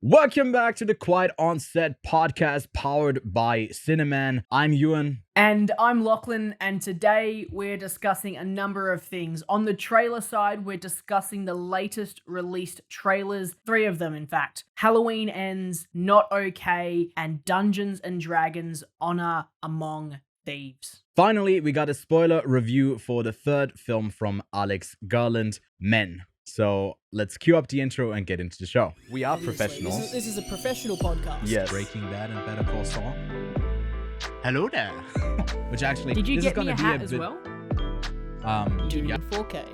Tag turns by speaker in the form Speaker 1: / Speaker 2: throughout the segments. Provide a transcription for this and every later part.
Speaker 1: Welcome back to the Quiet on Set podcast powered by Cineman. I'm Ewan.
Speaker 2: And I'm Lachlan, and today we're discussing a number of things. On the trailer side, we're discussing the latest released trailers, 3 of them in fact. Halloween Ends, Not Okay, and Dungeons & Dragons Honor Among Thieves.
Speaker 1: Finally, we got a spoiler review for the third film from Alex Garland, Men. So let's cue up the intro and get into the show. We are professionals.
Speaker 2: This is a professional podcast.
Speaker 1: Yes.
Speaker 3: Breaking Bad and Better Call Saul. Hello there.
Speaker 1: Which actually,
Speaker 2: Did you
Speaker 1: this
Speaker 2: get
Speaker 1: is gonna
Speaker 2: me a
Speaker 1: be
Speaker 2: hat
Speaker 1: a
Speaker 2: as
Speaker 1: bit,
Speaker 2: well?
Speaker 1: Dune
Speaker 2: in 4K.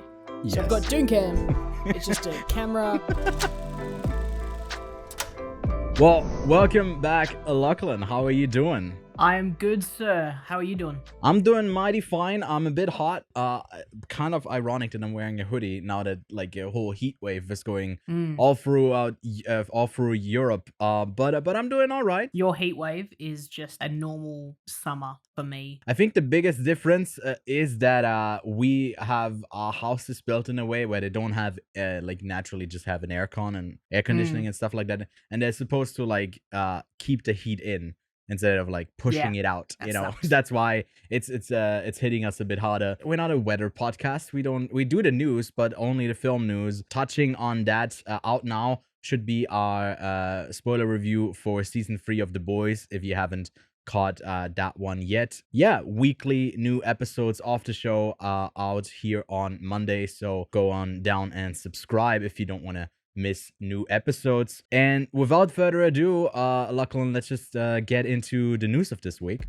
Speaker 1: Yes.
Speaker 2: So I've got Dune Cam. It's just a camera.
Speaker 1: Well, welcome back, Lachlan. How are you doing?
Speaker 2: I am good, sir. How are you doing?
Speaker 1: I'm doing mighty fine. I'm a bit hot. Kind of ironic that I'm wearing a hoodie now that like a whole heat wave is going all through Europe. But I'm doing all right.
Speaker 2: Your heat wave is just a normal summer for me.
Speaker 1: I think the biggest difference is that we have our houses built in a way where they don't have like naturally just have an aircon and air conditioning and stuff like that, and they're supposed to like keep the heat in instead of like pushing it out, you know. That's why it's hitting us a bit harder. We're not a weather podcast. We do the news, but only the film news. Touching on that, out now should be our spoiler review for season 3 of The Boys. If you haven't caught that one yet, yeah, weekly new episodes of the show are out here on Monday. So go on down and subscribe if you don't want to miss new episodes. And without further ado, Lachlan, let's just get into the news of this week.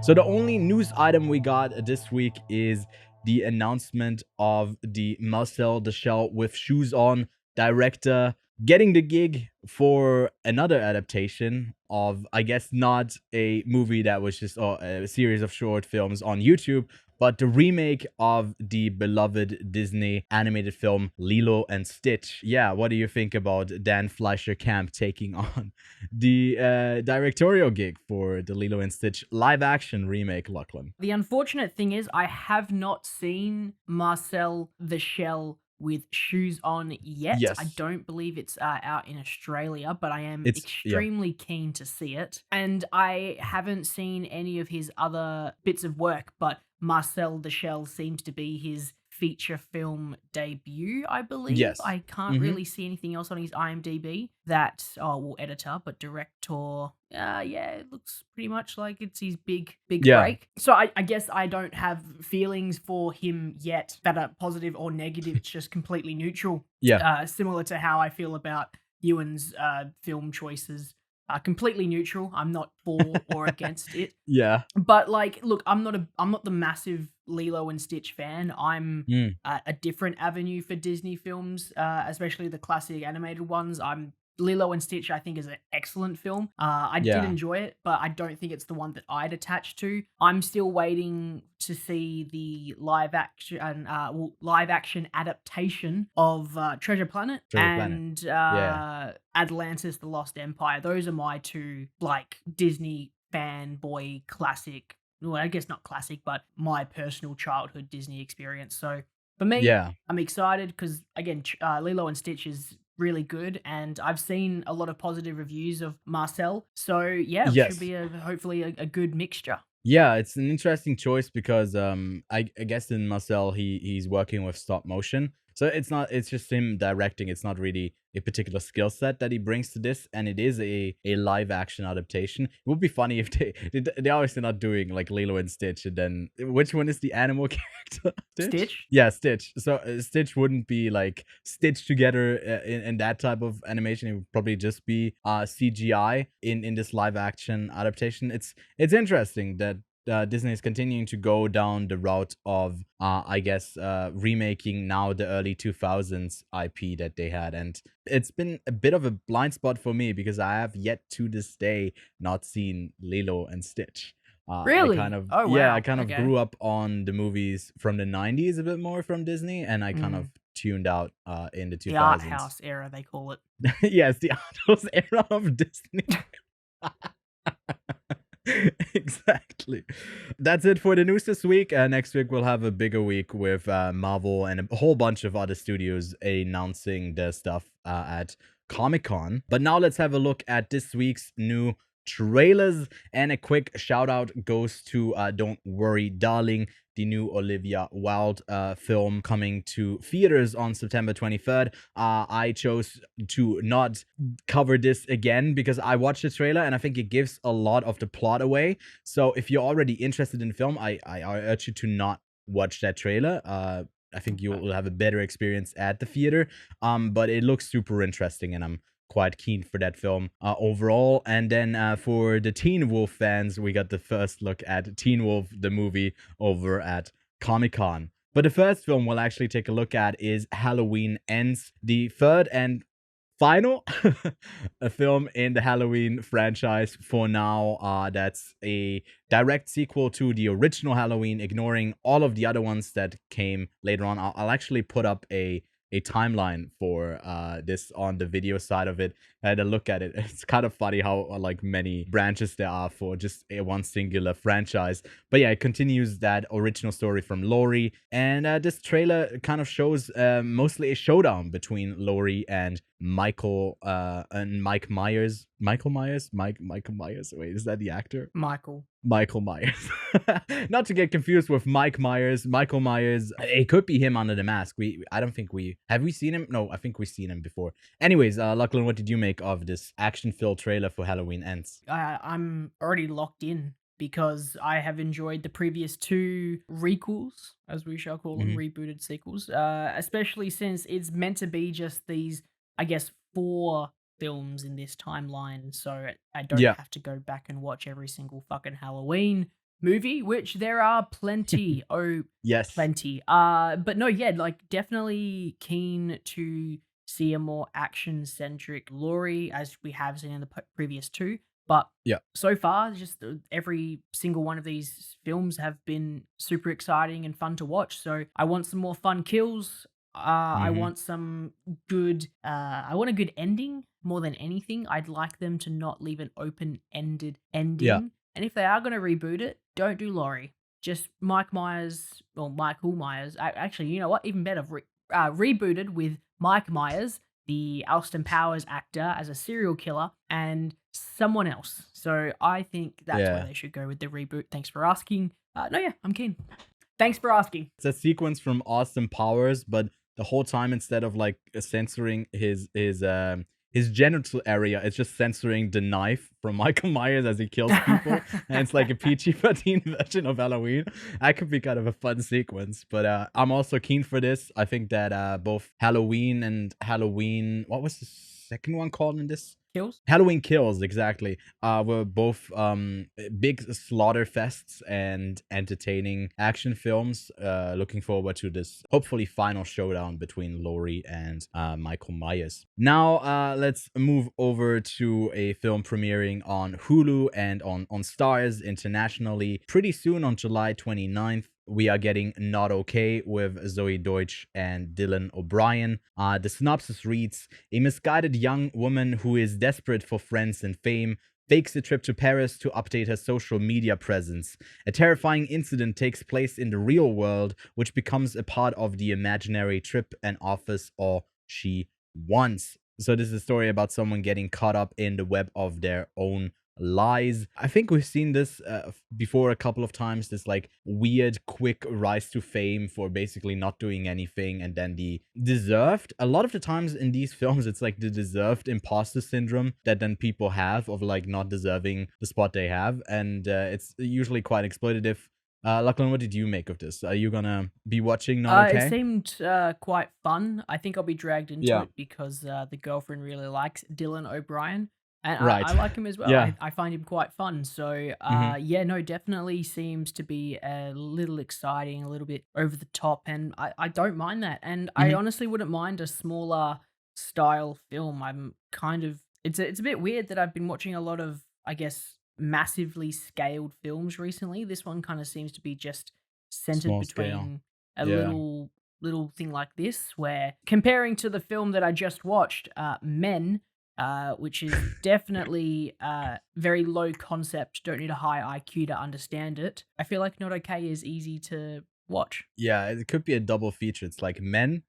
Speaker 1: So the only news item we got this week is the announcement of the Marcel the Shell with Shoes On director getting the gig for another adaptation of, I guess, not a movie that was just a series of short films on YouTube, but the remake of the beloved Disney animated film Lilo and Stitch. Yeah, what do you think about Dan Fleischer Camp taking on the directorial gig for the Lilo and Stitch live action remake, Lachlan?
Speaker 2: The unfortunate thing is I have not seen Marcel the Shell with Shoes On yet.
Speaker 1: Yes.
Speaker 2: I don't believe it's out in Australia, but I am extremely keen to see it. And I haven't seen any of his other bits of work, but Marcel the Shell seems to be his feature film debut, I believe.
Speaker 1: Yes.
Speaker 2: I can't really see anything else on his IMDb that, editor, but director. Yeah, it looks pretty much like it's his big break. So I guess I don't have feelings for him yet that are positive or negative. It's just completely neutral.
Speaker 1: Yeah.
Speaker 2: Similar to how I feel about Ewan's film choices. Completely neutral. I'm not for or against it.
Speaker 1: Yeah.
Speaker 2: But like, look, I'm not the massive Lilo and Stitch fan. I'm a different avenue for Disney films, especially the classic animated ones. Lilo and Stitch, I think, is an excellent film. I did enjoy it, but I don't think it's the one that I'd attach to. I'm still waiting to see the live action adaptation of Treasure Planet and Atlantis: The Lost Empire. Those are my 2 like Disney fanboy classic. Well, I guess not classic, but my personal childhood Disney experience. So for me, I'm excited because again, Lilo and Stitch is really good, and I've seen a lot of positive reviews of Marcel, so it should be hopefully a good mixture.
Speaker 1: Yeah, it's an interesting choice because I guess in Marcel he's working with stop motion, so it's just him directing. It's not really a particular skill set that he brings to this, and it is a live action adaptation. It would be funny if they're obviously not doing like Lilo and Stitch, and then which one is the animal character?
Speaker 2: Stitch?
Speaker 1: Yeah, Stitch. So Stitch wouldn't be like stitched together in that type of animation. It would probably just be CGI in this live action adaptation. It's interesting that Disney is continuing to go down the route of, remaking now the early 2000s IP that they had. And it's been a bit of a blind spot for me because I have yet to this day not seen Lilo and Stitch.
Speaker 2: Really?
Speaker 1: I kind of grew up on the movies from the 90s a bit more from Disney, and I kind of tuned out in the 2000s.
Speaker 2: The art house era, they call it.
Speaker 1: Yes, the art house era of Disney. Exactly. That's it for the news this week. Next week we'll have a bigger week with Marvel and a whole bunch of other studios announcing their stuff at Comic-Con. But now let's have a look at this week's new trailers, and a quick shout out goes to Don't Worry Darling, the new Olivia Wilde film coming to theaters on September 23rd. I chose to not cover this again because I watched the trailer and I think it gives a lot of the plot away. So if you're already interested in the film, I urge you to not watch that trailer. I think you will have a better experience at the theater. But it looks super interesting, and I'm quite keen for that film overall. And then for the Teen Wolf fans, we got the first look at Teen Wolf, the movie, over at Comic-Con. But the first film we'll actually take a look at is Halloween Ends, the third and final a film in the Halloween franchise for now. That's a direct sequel to the original Halloween, ignoring all of the other ones that came later on. I'll actually put up a timeline for this on the video side of it. I had a look at it. It's kind of funny how like many branches there are for just a one singular franchise. But yeah, it continues that original story from Laurie, and this trailer kind of shows mostly a showdown between Laurie and Michael and Mike Myers. Michael Myers? Michael Myers. Wait, is that the actor?
Speaker 2: Michael
Speaker 1: Myers. Not to get confused with Mike Myers. Michael Myers. It could be him under the mask. I don't think we have we seen him? No, I think we've seen him before. Anyways, Lachlan, what did you make of this action-filled trailer for Halloween Ends?
Speaker 2: I'm already locked in because I have enjoyed the previous two requels, as we shall call them, rebooted sequels, especially since it's meant to be just these, I guess, 4 films in this timeline, so I don't have to go back and watch every single fucking Halloween movie, which there are plenty.
Speaker 1: Yes.
Speaker 2: Plenty. But no, yeah, like definitely keen to see a more action-centric Laurie, as we have seen in the previous 2. But so far, just every single one of these films have been super exciting and fun to watch. So I want some more fun kills. I want some good, I want a good ending more than anything. I'd like them to not leave an open-ended ending.
Speaker 1: Yeah.
Speaker 2: And if they are going to reboot it, don't do Laurie. Just Mike Myers, or Michael Myers. Actually, you know what? Even better, rebooted with Mike Myers, the Austin Powers actor, as a serial killer, and someone else. So I think that's where they should go with the reboot. Thanks for asking. I'm keen. Thanks for asking.
Speaker 1: It's a sequence from Austin Powers, but the whole time, instead of like censoring his genital area, it's just censoring the knife from Michael Myers as he kills people. And it's like a PG-13 version of Halloween. That could be kind of a fun sequence. But I'm also keen for this. I think that both Halloween and Halloween, what was the second one called in this?
Speaker 2: Kills?
Speaker 1: Halloween Kills, exactly. Were both big slaughter fests and entertaining action films. Looking forward to this hopefully final showdown between Laurie and Michael Myers. Now let's move over to a film premiering on Hulu and on Starz internationally pretty soon on July 29th. We are getting Not Okay with Zoe Deutsch and Dylan O'Brien. The synopsis reads: a misguided young woman who is desperate for friends and fame fakes a trip to Paris to update her social media presence. A terrifying incident takes place in the real world, which becomes a part of the imaginary trip and offers all she wants. So this is a story about someone getting caught up in the web of their own lies. I think we've seen this before a couple of times, this like weird quick rise to fame for basically not doing anything, and then the deserved, a lot of the times in these films it's like the deserved imposter syndrome that then people have of like not deserving the spot they have, and it's usually quite exploitative. Lachlan, what did you make of this? Are you gonna be watching Not Okay?
Speaker 2: It seemed quite fun. I think I'll be dragged into it because the girlfriend really likes Dylan O'Brien. And I like him as well.
Speaker 1: Yeah.
Speaker 2: I find him quite fun. So, definitely seems to be a little exciting, a little bit over the top, and I don't mind that. And I honestly wouldn't mind a smaller style film. I'm kind of, it's a bit weird that I've been watching a lot of, I guess, massively scaled films recently. This one kind of seems to be just centered
Speaker 1: Small
Speaker 2: between
Speaker 1: scale.
Speaker 2: a little thing like this, where comparing to the film that I just watched, Men, which is definitely very low concept. Don't need a high IQ to understand it. I feel like Not Okay is easy to watch.
Speaker 1: Yeah, it could be a double feature. It's like Men,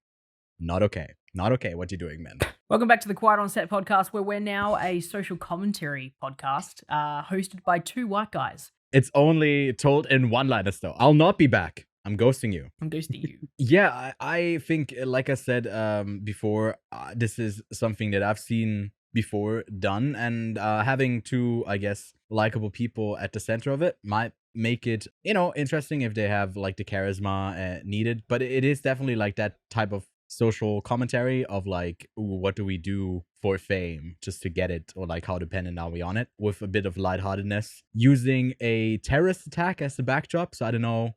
Speaker 1: Not Okay. Not okay. What you doing, men?
Speaker 2: Welcome back to the Quiet on Set podcast, where we're now a social commentary podcast hosted by two white guys.
Speaker 1: It's only told in one-liners, though. I'll not be back. I'm ghosting you.
Speaker 2: I'm ghosting you.
Speaker 1: Yeah, I think, like I said before, this is something that I've seen before done, and having two, I guess, likable people at the center of it might make it, interesting if they have like the charisma needed. But it is definitely like that type of social commentary of like, ooh, what do we do for fame just to get it, or like how dependent are we on it, with a bit of lightheartedness, using a terrorist attack as the backdrop. So I don't know,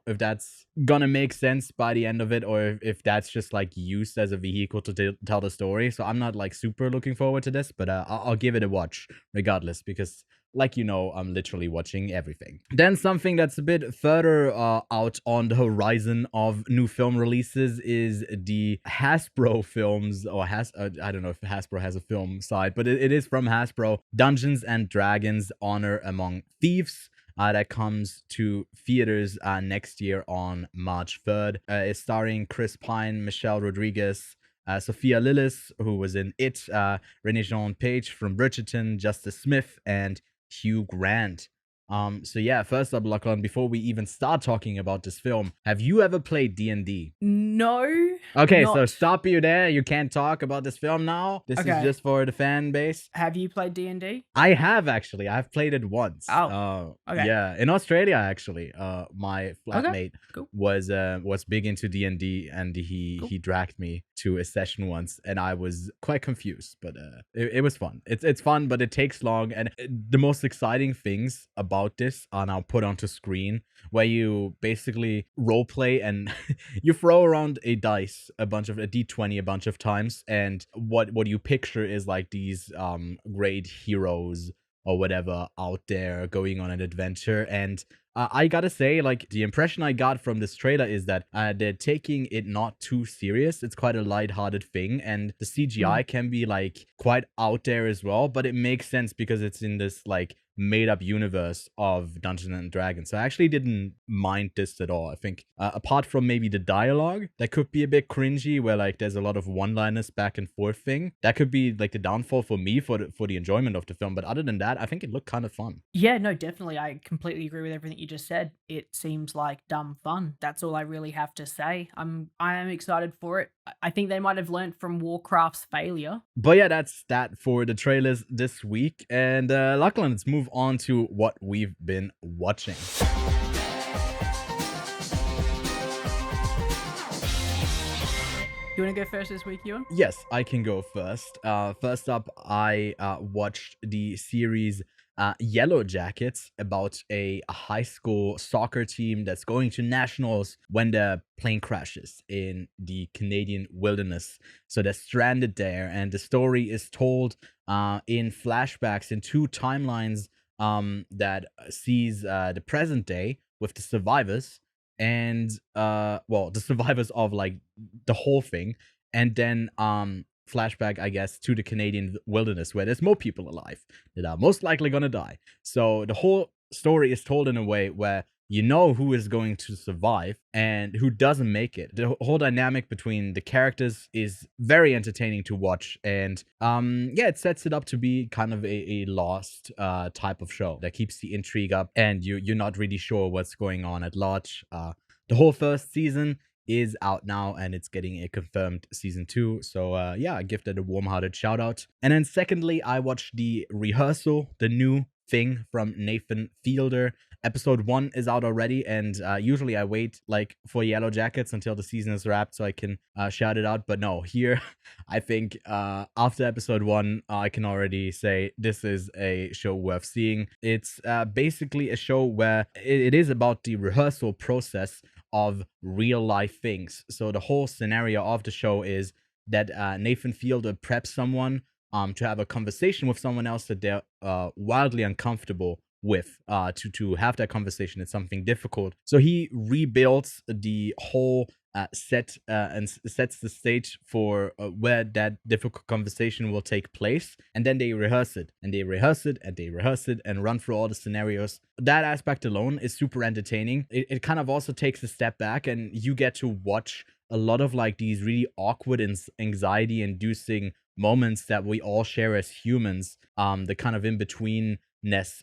Speaker 1: if that's gonna make sense by the end of it, or if that's just like used as a vehicle to tell the story. So I'm not like super looking forward to this, but I'll give it a watch regardless, because like, I'm literally watching everything. Then something that's a bit further out on the horizon of new film releases is the Hasbro films, or I don't know if Hasbro has a film side, but it is from Hasbro. Dungeons and Dragons: Honor Among Thieves. That comes to theaters next year on March 3rd. It's starring Chris Pine, Michelle Rodriguez, Sophia Lillis, who was in It, Renee Jean Page from Bridgerton, Justice Smith, and Hugh Grant. So yeah, first up, Lachlan, before we even start talking about this film, have you ever played D&D?
Speaker 2: No.
Speaker 1: Okay, so stop you there. You can't talk about this film now. This is just for the fan base.
Speaker 2: Have you played D&D?
Speaker 1: I have, actually. I've played it once.
Speaker 2: Oh, okay.
Speaker 1: Yeah, in Australia, actually. My flatmate was big into D&D, and he dragged me to a session once, and I was quite confused, but it was fun. It's fun, but it takes long, and the most exciting things about this are now put onto screen, where you basically role play and you throw around a dice, a d20 a bunch of times, and what you picture is like these great heroes or whatever out there going on an adventure. And I gotta say, like, the impression I got from this trailer is that they're taking it not too serious. It's quite a lighthearted thing, and the CGI can be like quite out there as well, but it makes sense because it's in this like made-up universe of Dungeons and Dragons. So I actually didn't mind this at all. I think apart from maybe the dialogue that could be a bit cringy, where like there's a lot of one-liners back and forth thing, that could be like the downfall for me for the enjoyment of the film. But other than that, I think it looked kind of fun.
Speaker 2: Yeah, no, definitely. I completely agree with everything you just said. It seems like dumb fun. That's all I really have to say. I am excited for it. I think they might have learned from Warcraft's failure.
Speaker 1: But yeah, that's that for the trailers this week. And Lachlan, let's move on to what we've been watching.
Speaker 2: You want to go first this week, Ewan?
Speaker 1: Yes, I can go first. First up, I watched the series Yellowjackets, about a high school soccer team that's going to nationals when the plane crashes in the Canadian wilderness. So they're stranded there, and the story is told in flashbacks in two timelines that sees the present day with the survivors, and the survivors of like the whole thing, and then flashback, I guess, to the Canadian wilderness, where there's more people alive that are most likely gonna die. So the whole story is told in a way where you know who is going to survive and who doesn't make it. The whole dynamic between the characters is very entertaining to watch, and it sets it up to be kind of a Lost type of show that keeps the intrigue up, and you're not really sure what's going on at large. The whole first season is out now, and it's getting a confirmed season 2. So I give that a warm-hearted shout out. And then secondly, I watched The Rehearsal, the new thing from Nathan Fielder. Episode 1 is out already, and usually I wait like for Yellowjackets until the season is wrapped so I can shout it out. But no, here I think after episode 1, I can already say this is a show worth seeing. It's basically a show where it is about the rehearsal process of real life things. So the whole scenario of the show is that Nathan Fielder preps someone to have a conversation with someone else that they're wildly uncomfortable with. To have that conversation, it's something difficult. So he rebuilds the whole set and sets the stage for where that difficult conversation will take place, and then they rehearse it and they rehearse it and they rehearse it and run through all the scenarios. That aspect alone is super entertaining. It kind of also takes a step back, and you get to watch a lot of like these really awkward and anxiety inducing moments that we all share as humans, the kind of in between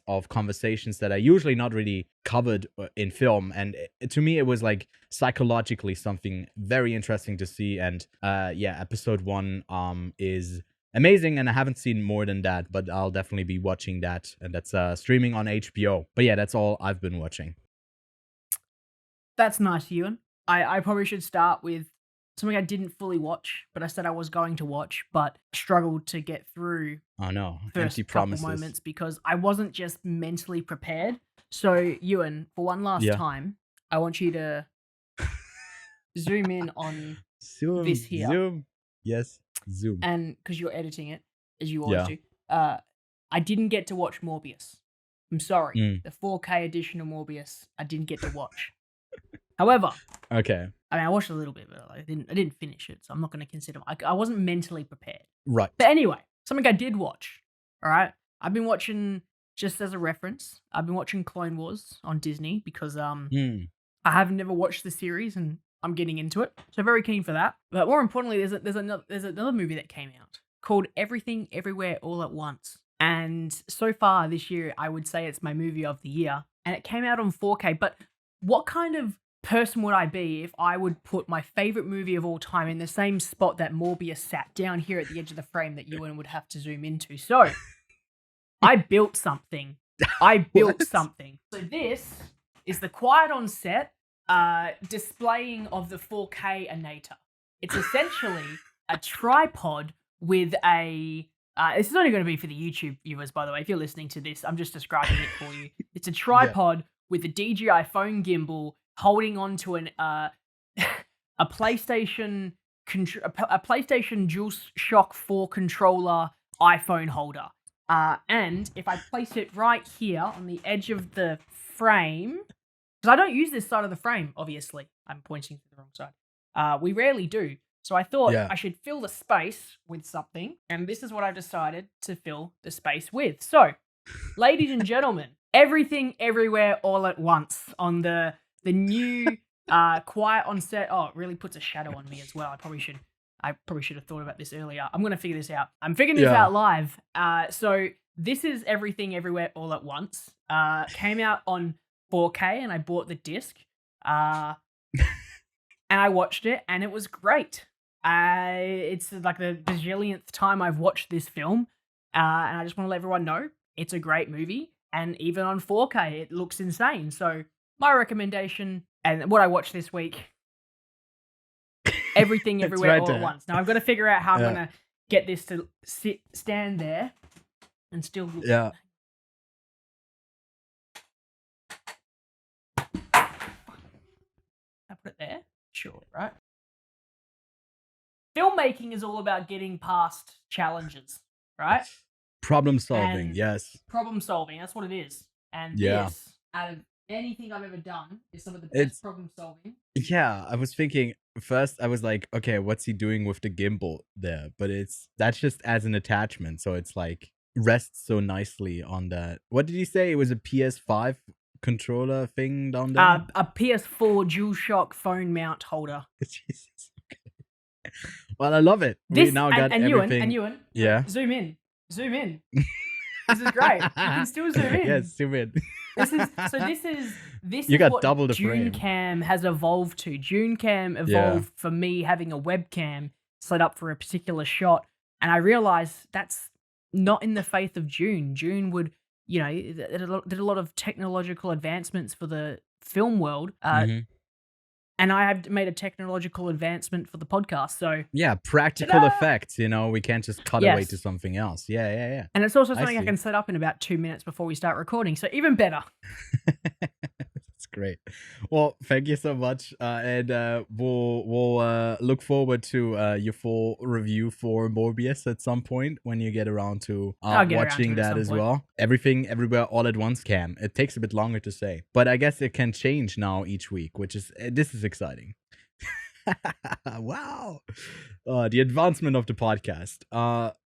Speaker 1: of conversations that are usually not really covered in film. And to me, it was like psychologically something very interesting to see. And episode 1 is amazing, and I haven't seen more than that, but I'll definitely be watching that, and that's streaming on HBO. But yeah, that's all I've been watching.
Speaker 2: That's nice, Ewan. I probably should start with something I didn't fully watch, but I said I was going to watch, but struggled to get through.
Speaker 1: Oh no,
Speaker 2: first
Speaker 1: empty
Speaker 2: couple
Speaker 1: promises.
Speaker 2: Moments because I wasn't just mentally prepared. So Ewan, for one last time, I want you to zoom in on this here.
Speaker 1: Zoom. Yes, zoom.
Speaker 2: And because you're editing it, as you always do, I didn't get to watch Morbius. I'm sorry. The 4K edition of Morbius, I didn't get to watch. However,
Speaker 1: okay.
Speaker 2: I mean, I watched a little bit, but I didn't finish it, so I'm not going to consider. I wasn't mentally prepared.
Speaker 1: Right.
Speaker 2: But anyway, something I did watch. All right, I've been watching, just as a reference, I've been watching Clone Wars on Disney because I have never watched the series and I'm getting into it, so very keen for that. But more importantly, there's another movie that came out called Everything Everywhere All at Once, and so far this year, I would say it's my movie of the year, and it came out on 4K. But what kind of person would I be if I would put my favorite movie of all time in the same spot that Morbius sat down here at the edge of the frame that Ewan would have to zoom into? So I built something. Something. So this is the quiet on set displaying of the 4K-anator. It's essentially a tripod with a... this is only going to be for the YouTube viewers, by the way. If you're listening to this, I'm just describing it for you. It's a tripod with a DJI phone gimbal holding on to a PlayStation DualShock 4 controller iPhone holder. And if I place it right here on the edge of the frame, because I don't use this side of the frame, obviously. I'm pointing to the wrong side. We rarely do. So I thought I should fill the space with something, and this is what I decided to fill the space with. So, ladies and gentlemen, Everything Everywhere All at Once on the new quiet on set. Oh, it really puts a shadow on me as well. I probably should have thought about this earlier. I'm going to figure this out. I'm figuring this out live. So this is Everything Everywhere All at Once. Came out on 4K, and I bought the disc. And I watched it, and it was great. It's like the bajillionth time I've watched this film. And I just want to let everyone know it's a great movie. And even on 4K, it looks insane. So my recommendation, and what I watched this week, Everything Everywhere All at Once. Now I've got to figure out how I'm going to get this to stand there and still look.
Speaker 1: Yeah.
Speaker 2: I put it there? Surely, right? Filmmaking is all about getting past challenges, right?
Speaker 1: Problem solving,
Speaker 2: and
Speaker 1: yes.
Speaker 2: Problem solving, that's what it is. And this, out of anything I've ever done, is some of the best problem solving.
Speaker 1: Yeah, I was thinking, first I was like, okay, what's he doing with the gimbal there? But that's just as an attachment, so it's like, rests so nicely on that. What did he say? It was a PS5 controller thing down there?
Speaker 2: A PS4 DualShock phone mount holder.
Speaker 1: Jesus. Okay. Well, I love it. We now got everything.
Speaker 2: Ewan,
Speaker 1: yeah.
Speaker 2: Zoom in. This is great. You can still zoom in.
Speaker 1: Yes, zoom in.
Speaker 2: This is
Speaker 1: you got
Speaker 2: what
Speaker 1: double the
Speaker 2: Dune
Speaker 1: frame.
Speaker 2: Cam has evolved to. Dune Cam evolved for me having a webcam set up for a particular shot, and I realized that's not in the faith of Dune. Dune would, did a lot of technological advancements for the film world. And I have made a technological advancement for the podcast. So
Speaker 1: yeah, practical effects. We can't just cut away to something else. Yeah.
Speaker 2: And it's also something I can set up in about 2 minutes before we start recording. So even better.
Speaker 1: That's great. Well, thank you so much, and we'll look forward to your full review for Morbius at some point when you get around to
Speaker 2: I'll get around to
Speaker 1: watching
Speaker 2: it at
Speaker 1: that
Speaker 2: some
Speaker 1: as
Speaker 2: point.
Speaker 1: well. Everything, everywhere, all at once. Cam. It takes a bit longer to say, but I guess it can change now each week, which is this is exciting. Wow. The advancement of the podcast.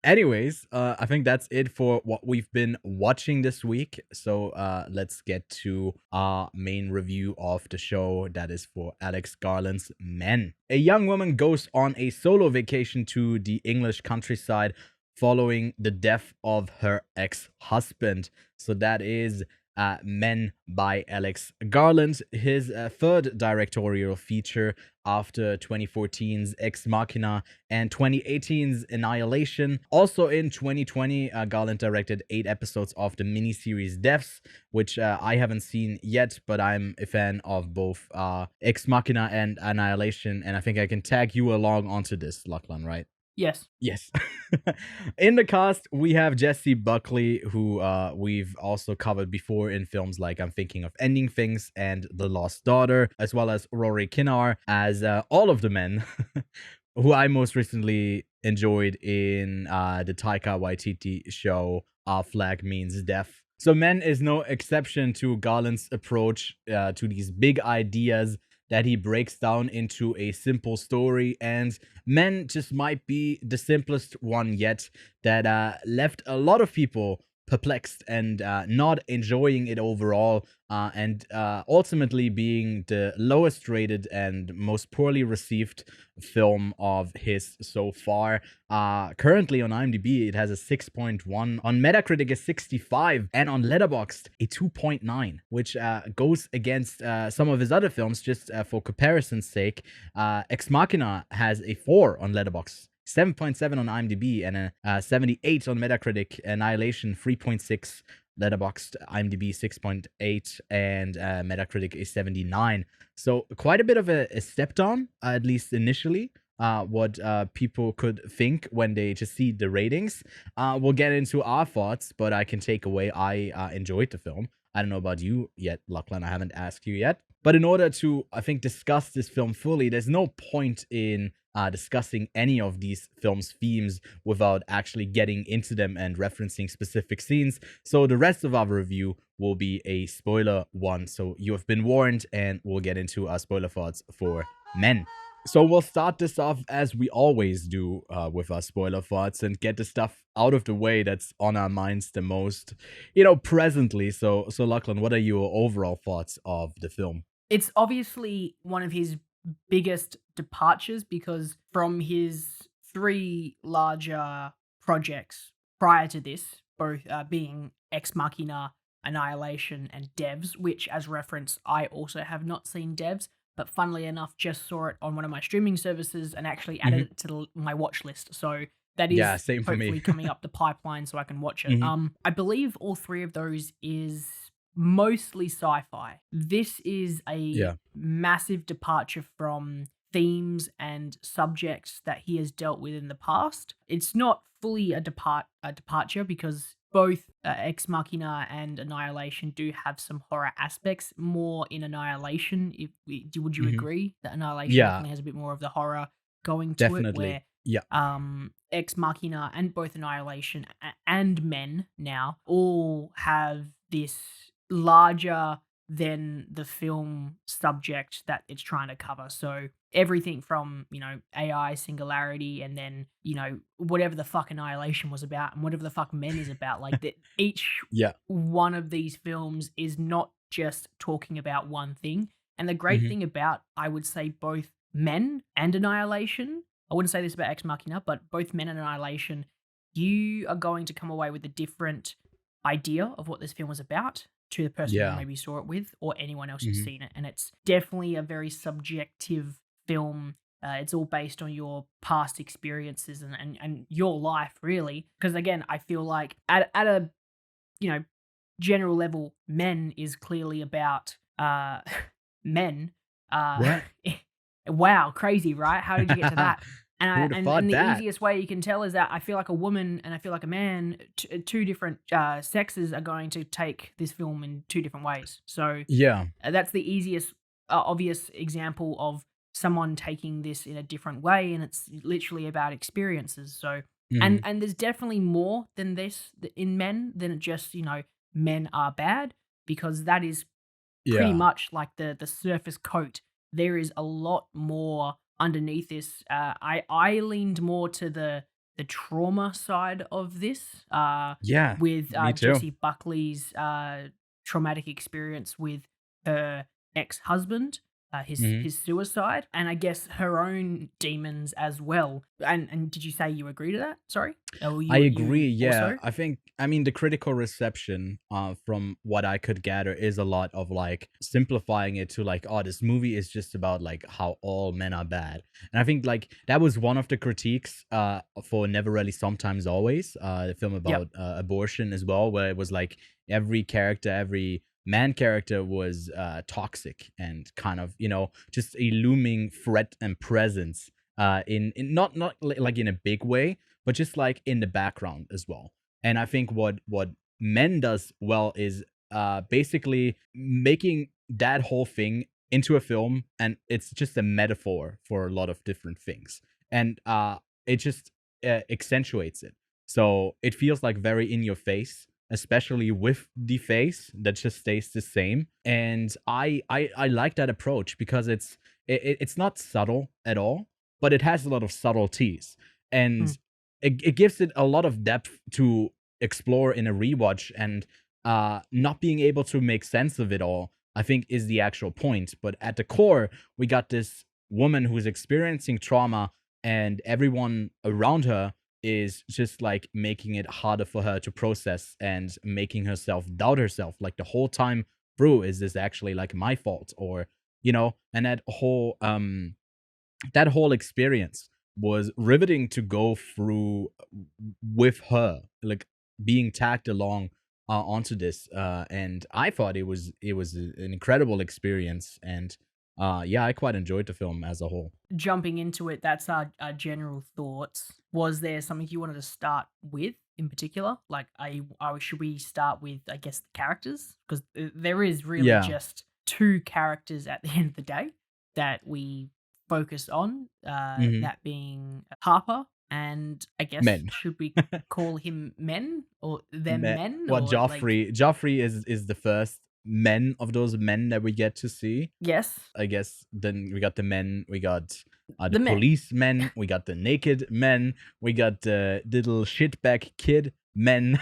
Speaker 1: Anyways, I think that's it for what we've been watching this week. So let's get to our main review of the show that is for Alex Garland's Men. A young woman goes on a solo vacation to the English countryside following the death of her ex-husband. So that is Men by Alex Garland, his third directorial feature after 2014's Ex Machina and 2018's Annihilation. Also in 2020, Garland directed 8 episodes of the miniseries Deaths, which I haven't seen yet, but I'm a fan of both Ex Machina and Annihilation, and I think I can tag you along onto this, Lachlan, right?
Speaker 2: Yes.
Speaker 1: Yes. In the cast, we have Jessie Buckley, who we've also covered before in films like I'm Thinking of Ending Things and The Lost Daughter, as well as Rory Kinnear as all of the men, who I most recently enjoyed in the Taika Waititi show Our Flag Means Death. So Men is no exception to Garland's approach to these big ideas that he breaks down into a simple story, and Men just might be the simplest one yet that left a lot of people perplexed and not enjoying it overall, and ultimately being the lowest rated and most poorly received film of his so far. Currently on IMDb, it has a 6.1, on Metacritic a 65, and on Letterboxd a 2.9, which goes against some of his other films. Just for comparison's sake, Ex Machina has a 4 on Letterboxd, 7.7 on IMDb, and a 78 on Metacritic. Annihilation 3.6, Letterboxd, IMDb 6.8, and Metacritic is 79. So quite a bit of a step down, at least initially. What people could think when they just see the ratings. We'll get into our thoughts, but I can take away I enjoyed the film. I don't know about you yet, Lachlan. I haven't asked you yet. But in order to, I think, discuss this film fully, there's no point in discussing any of these films' themes without actually getting into them and referencing specific scenes. So the rest of our review will be a spoiler one. So you have been warned, and we'll get into our spoiler thoughts for Men. So we'll start this off as we always do with our spoiler thoughts and get the stuff out of the way that's on our minds the most, presently. So Lachlan, what are your overall thoughts of the film?
Speaker 2: It's obviously one of his biggest departures, because from his 3 larger projects prior to this, both being Ex Machina, Annihilation, and Devs, which, as reference, I also have not seen Devs, but funnily enough, just saw it on one of my streaming services and actually added it to my watch list. So that is
Speaker 1: same for me.
Speaker 2: hopefully coming up the pipeline so I can watch it.
Speaker 1: Mhm.
Speaker 2: I believe all 3 of those is mostly sci-fi. This is a massive departure from themes and subjects that he has dealt with in the past. It's not fully a departure, because both Ex Machina and Annihilation do have some horror aspects, more in Annihilation. Would you agree that Annihilation definitely has a bit more of the horror going to it, where Ex Machina and both Annihilation and Men now all have this larger than the film subject that it's trying to cover. So everything from, AI singularity, and then, whatever the fuck Annihilation was about and whatever the fuck Men is about. Like that, each one of these films is not just talking about one thing. And the great thing about, I would say, both Men and Annihilation, I wouldn't say this about Ex Machina, but both Men and Annihilation, you are going to come away with a different idea of what this film was about to the person who maybe saw it with, or anyone else who's seen it. And it's definitely a very subjective film. It's all based on your past experiences and your life, really. Because again, I feel like at a general level, Men is clearly about men.
Speaker 1: What?
Speaker 2: Wow, crazy, right? How did you get to that?
Speaker 1: Who'd have thought
Speaker 2: And the
Speaker 1: that?
Speaker 2: easiest way you can tell is that I feel like a woman and I feel like a man, two different sexes are going to take this film in two different ways. So
Speaker 1: Yeah.
Speaker 2: that's the easiest, obvious example of someone taking this in a different way, and it's literally about experiences. So,
Speaker 1: Mhm.
Speaker 2: and there's definitely more than this in men than just men are bad, because that is pretty
Speaker 1: Yeah.
Speaker 2: much like the surface coat. There is a lot more underneath this. I leaned more to the trauma side of this.
Speaker 1: Yeah.
Speaker 2: With
Speaker 1: Me too.
Speaker 2: Jessie Buckley's traumatic experience with her ex-husband,
Speaker 1: Mhm.
Speaker 2: his suicide, and I guess her own demons as well. And did you say you agree to that? Sorry, or
Speaker 1: I
Speaker 2: you
Speaker 1: agree. Yeah,
Speaker 2: also?
Speaker 1: I mean, the critical reception, from what I could gather, is a lot of like simplifying it to like, oh, this movie is just about like how all men are bad, and I think like that was one of the critiques, for Never Really, Sometimes, Always, the film
Speaker 2: Yep.
Speaker 1: about abortion as well, where it was like every character, every man character was toxic and kind of just a looming threat and presence, in not like in a big way, but just like in the background as well. And I think what Men does well is basically making that whole thing into a film, and it's just a metaphor for a lot of different things, and it just accentuates it. So it feels like very in your face, especially with the face that just stays the same. And I like that approach because it's not subtle at all, but it has a lot of subtleties, and it gives it a lot of depth to explore in a rewatch. And not being able to make sense of it all, I think, is the actual point. But at the core, we got this woman who's experiencing trauma, and everyone around her is just like making it harder for her to process and making herself doubt herself. Like the whole time through, is this actually like my fault? Or, and that whole experience was riveting to go through with her, like being tagged along onto this, and I thought it was an incredible experience. And yeah, I quite enjoyed the film as a whole.
Speaker 2: Jumping into it, that's our general thoughts. Was there something you wanted to start with in particular? Like, should we start with, I guess, the characters? Because there is really
Speaker 1: Yeah.
Speaker 2: just two characters at the end of the day that we focus on,
Speaker 1: Hmm.
Speaker 2: that being Harper, and I guess,
Speaker 1: Men.
Speaker 2: should we call him men or them men,
Speaker 1: Well,
Speaker 2: or like,
Speaker 1: Joffrey is the first men of those men that we get to see.
Speaker 2: yes,
Speaker 1: I guess then we got the men, we got the
Speaker 2: the men,
Speaker 1: policemen, we got the naked men, we got the little shitbag kid men.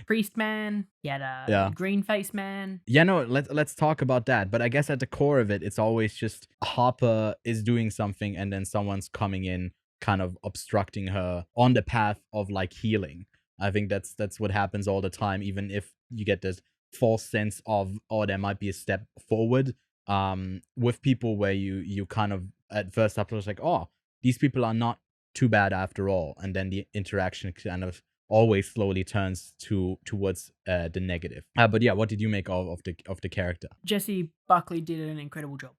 Speaker 2: priest man, you had a
Speaker 1: Yeah.
Speaker 2: green face man.
Speaker 1: Yeah, no, let's talk about that. But I guess at the core of it, it's always just Harper is doing something, and then someone's coming in, kind of obstructing her on the path of like healing. I think that's what happens all the time, even if you get this false sense of, oh, there might be a step forward. With people where you kind of at first up was like, oh, these people are not too bad after all, and then the interaction kind of always slowly turns towards the negative. But yeah, what did you make of the character?
Speaker 2: Jessie Buckley did an incredible job.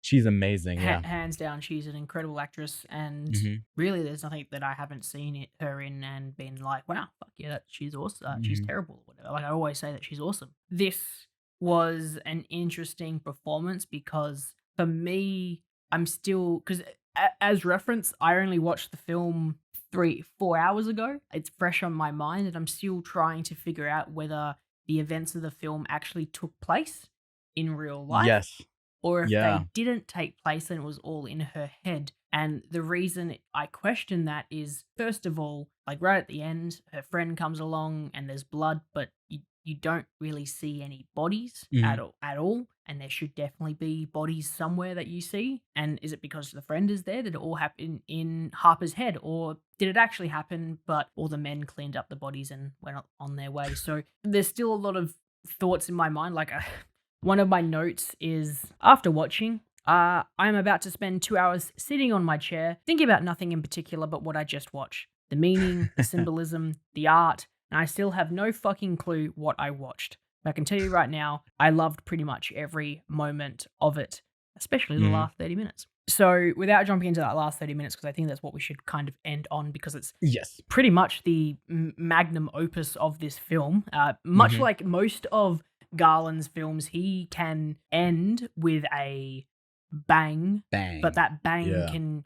Speaker 1: She's amazing. Yeah.
Speaker 2: Hands down, she's an incredible actress, and
Speaker 1: Hmm.
Speaker 2: really, there's nothing that I haven't seen her in and been like, wow, fuck yeah, she's awesome. She's terrible, or whatever. Like, I always say that she's awesome. This was an interesting performance because for me, I'm still, because as reference, I only watched the film 4 hours ago. It's fresh on my mind, and I'm still trying to figure out whether the events of the film actually took place in real life,
Speaker 1: Yes.
Speaker 2: or if
Speaker 1: Yeah.
Speaker 2: they didn't take place and it was all in her head. And the reason I question that is, first of all, like right at the end, her friend comes along and there's blood, but you don't really see any bodies at all. And there should definitely be bodies somewhere that you see. And is it because the friend is there that it all happened in Harper's head? Or did it actually happen, but all the men cleaned up the bodies and went on their way? So there's still a lot of thoughts in my mind. Like, one of my notes is, after watching, I'm about to spend 2 hours sitting on my chair, thinking about nothing in particular but what I just watched. The meaning, the symbolism, the art, and I still have no fucking clue what I watched. But I can tell you right now, I loved pretty much every moment of it, especially the last 30 minutes. So without jumping into that last 30 minutes, because I think that's what we should kind of end on, because it's
Speaker 1: Yes.
Speaker 2: pretty much the magnum opus of this film. Much like most of Garland's films, he can end with a bang, but that bang can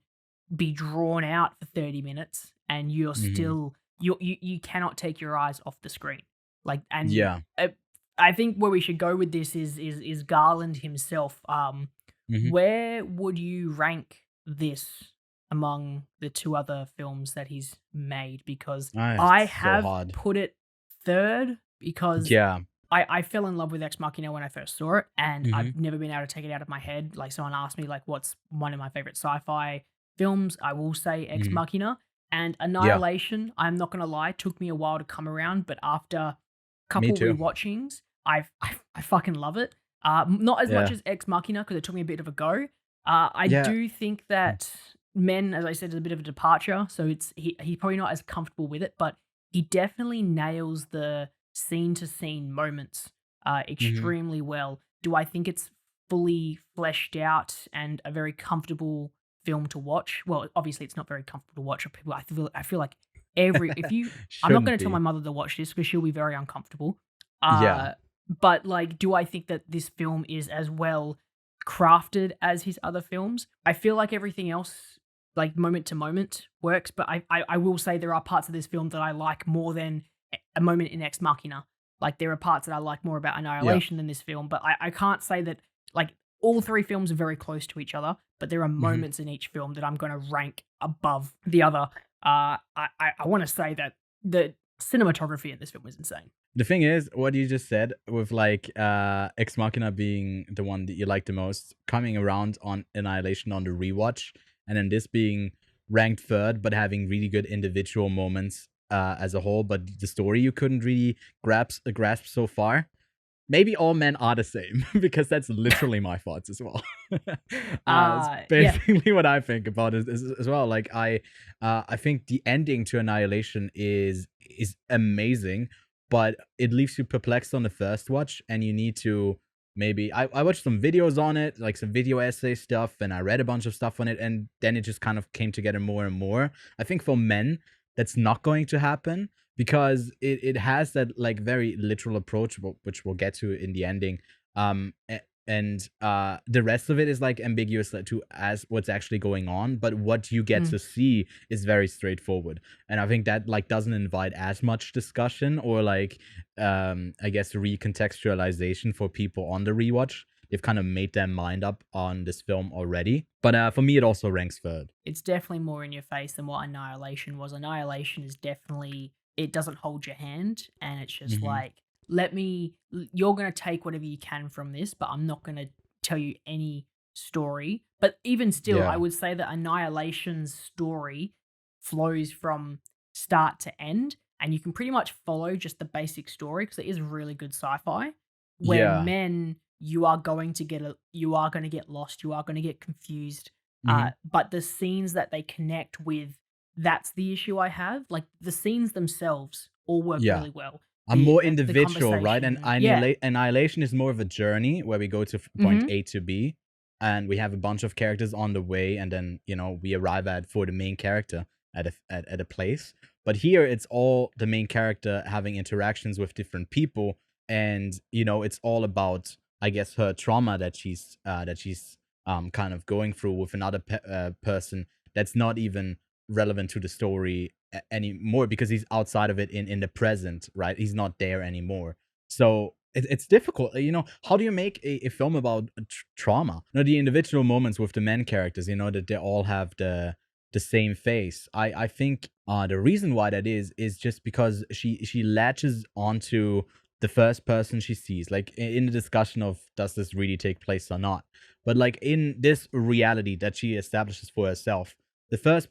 Speaker 2: be drawn out for 30 minutes and you're still you cannot take your eyes off the screen. Like, and I think where we should go with this is Garland himself. Where would you rank this among the two other films that he's made? Because I have put it third, because I fell in love with Ex Machina when I first saw it, and I've never been able to take it out of my head. Like, someone asked me, like, what's one of my favorite sci-fi films? I will say Ex Machina. And Annihilation, I'm not going to lie, took me a while to come around, but after a couple rewatchings, I fucking love it. Not as much as Ex Machina, because it took me a bit of a go. I do think that Men, as I said, is a bit of a departure, so he's probably not as comfortable with it, but he definitely nails the scene-to-scene moments extremely well. Do I think it's fully fleshed out and a very comfortable film to watch? Well, obviously it's not very comfortable to watch for people. I feel like if you I'm not going to tell my mother to watch this because she'll be very uncomfortable. But like, do I think that this film is as well crafted as his other films? I feel like everything else, like moment to moment, works, but I will say there are parts of this film that I like more than a moment in Ex Machina. Like, there are parts that I like more about Annihilation than this film, but I can't say that, like, all three films are very close to each other, but there are moments in each film that I'm going to rank above the other. I want to say that the cinematography in this film is insane.
Speaker 1: The thing is, what you just said with like Ex Machina being the one that you like the most, coming around on Annihilation on the rewatch, and then this being ranked third, but having really good individual moments as a whole, but the story you couldn't really grasp so far. Maybe all men are the same, because that's literally my thoughts as well. It's basically what I think about it as well. Like, I think the ending to Annihilation is amazing, but it leaves you perplexed on the first watch, and you need to maybe... I watched some videos on it, like some video essay stuff, and I read a bunch of stuff on it, and then it just kind of came together more and more. I think for men, that's not going to happen, because it has that like very literal approach, which we'll get to in the ending. And the rest of it is like ambiguous to as what's actually going on, but what you get to see is very straightforward. And I think that like doesn't invite as much discussion or like I guess recontextualization for people on the rewatch. They've kind of made their mind up on this film already. But for me, it also ranks third.
Speaker 2: It's definitely more in your face than what Annihilation was. Annihilation is definitely... it doesn't hold your hand, and it's just like, you're going to take whatever you can from this, but I'm not going to tell you any story. But even still, I would say that Annihilation's story flows from start to end, and you can pretty much follow just the basic story, because it is really good sci-fi. Where Men, you are going to get lost, you are going to get confused. But the scenes that they connect with, that's the issue I have. Like, the scenes themselves all work really well.
Speaker 1: I'm more individual, right? And Annihilation is more of a journey where we go to point A to B, and we have a bunch of characters on the way, and then, you know, we arrive for the main character at a place. But here, it's all the main character having interactions with different people, and, you know, it's all about, I guess, her trauma that she's kind of going through with another person that's not even relevant to the story anymore, because he's outside of it in the present, right? He's not there anymore. So it's difficult, you know. How do you make a film about trauma? You know, the individual moments with the men characters, you know, that they all have the same face. I think the reason why that is just because she latches onto the first person she sees, like in the discussion of does this really take place or not, but like in this reality that she establishes for herself, the first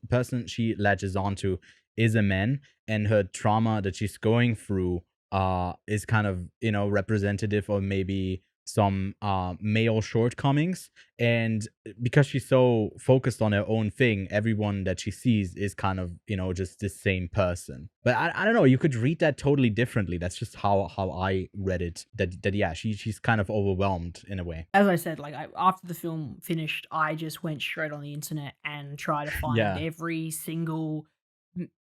Speaker 1: person she latches onto is a man, and her trauma that she's going through is kind of, you know, representative or maybe some male shortcomings, and because she's so focused on her own thing, everyone that she sees is kind of, just the same person. But I don't know, you could read that totally differently. That's just how I read it, that yeah, she's kind of overwhelmed in a way.
Speaker 2: As I said, like after the film finished, I just went straight on the internet and tried to find
Speaker 1: Yeah.
Speaker 2: every single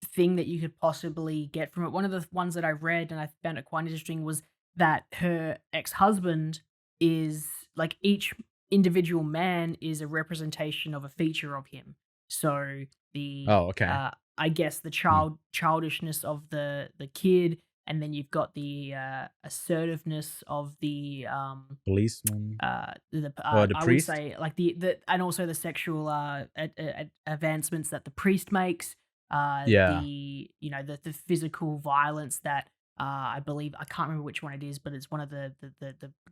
Speaker 2: thing that you could possibly get from it. One of the ones that I read and I found it quite interesting was that her ex-husband is like, each individual man is a representation of a feature of him. So the
Speaker 1: Oh, okay.
Speaker 2: I guess the childishness of the kid, and then you've got the assertiveness of the
Speaker 1: Policeman.
Speaker 2: I
Speaker 1: the
Speaker 2: would
Speaker 1: priest?
Speaker 2: say like the and also the sexual advancements that the priest makes.
Speaker 1: Yeah.
Speaker 2: The physical violence that I believe, I can't remember which one it is, but it's one of the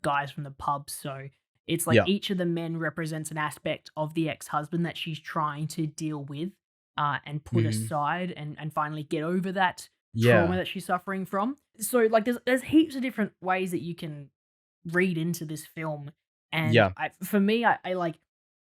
Speaker 2: guys from the pub. So it's like
Speaker 1: Yeah.
Speaker 2: each of the men represents an aspect of the ex-husband that she's trying to deal with and put aside and finally get over that trauma
Speaker 1: Yeah.
Speaker 2: that she's suffering from. So like there's heaps of different ways that you can read into this film. And
Speaker 1: Yeah.
Speaker 2: for me, I like,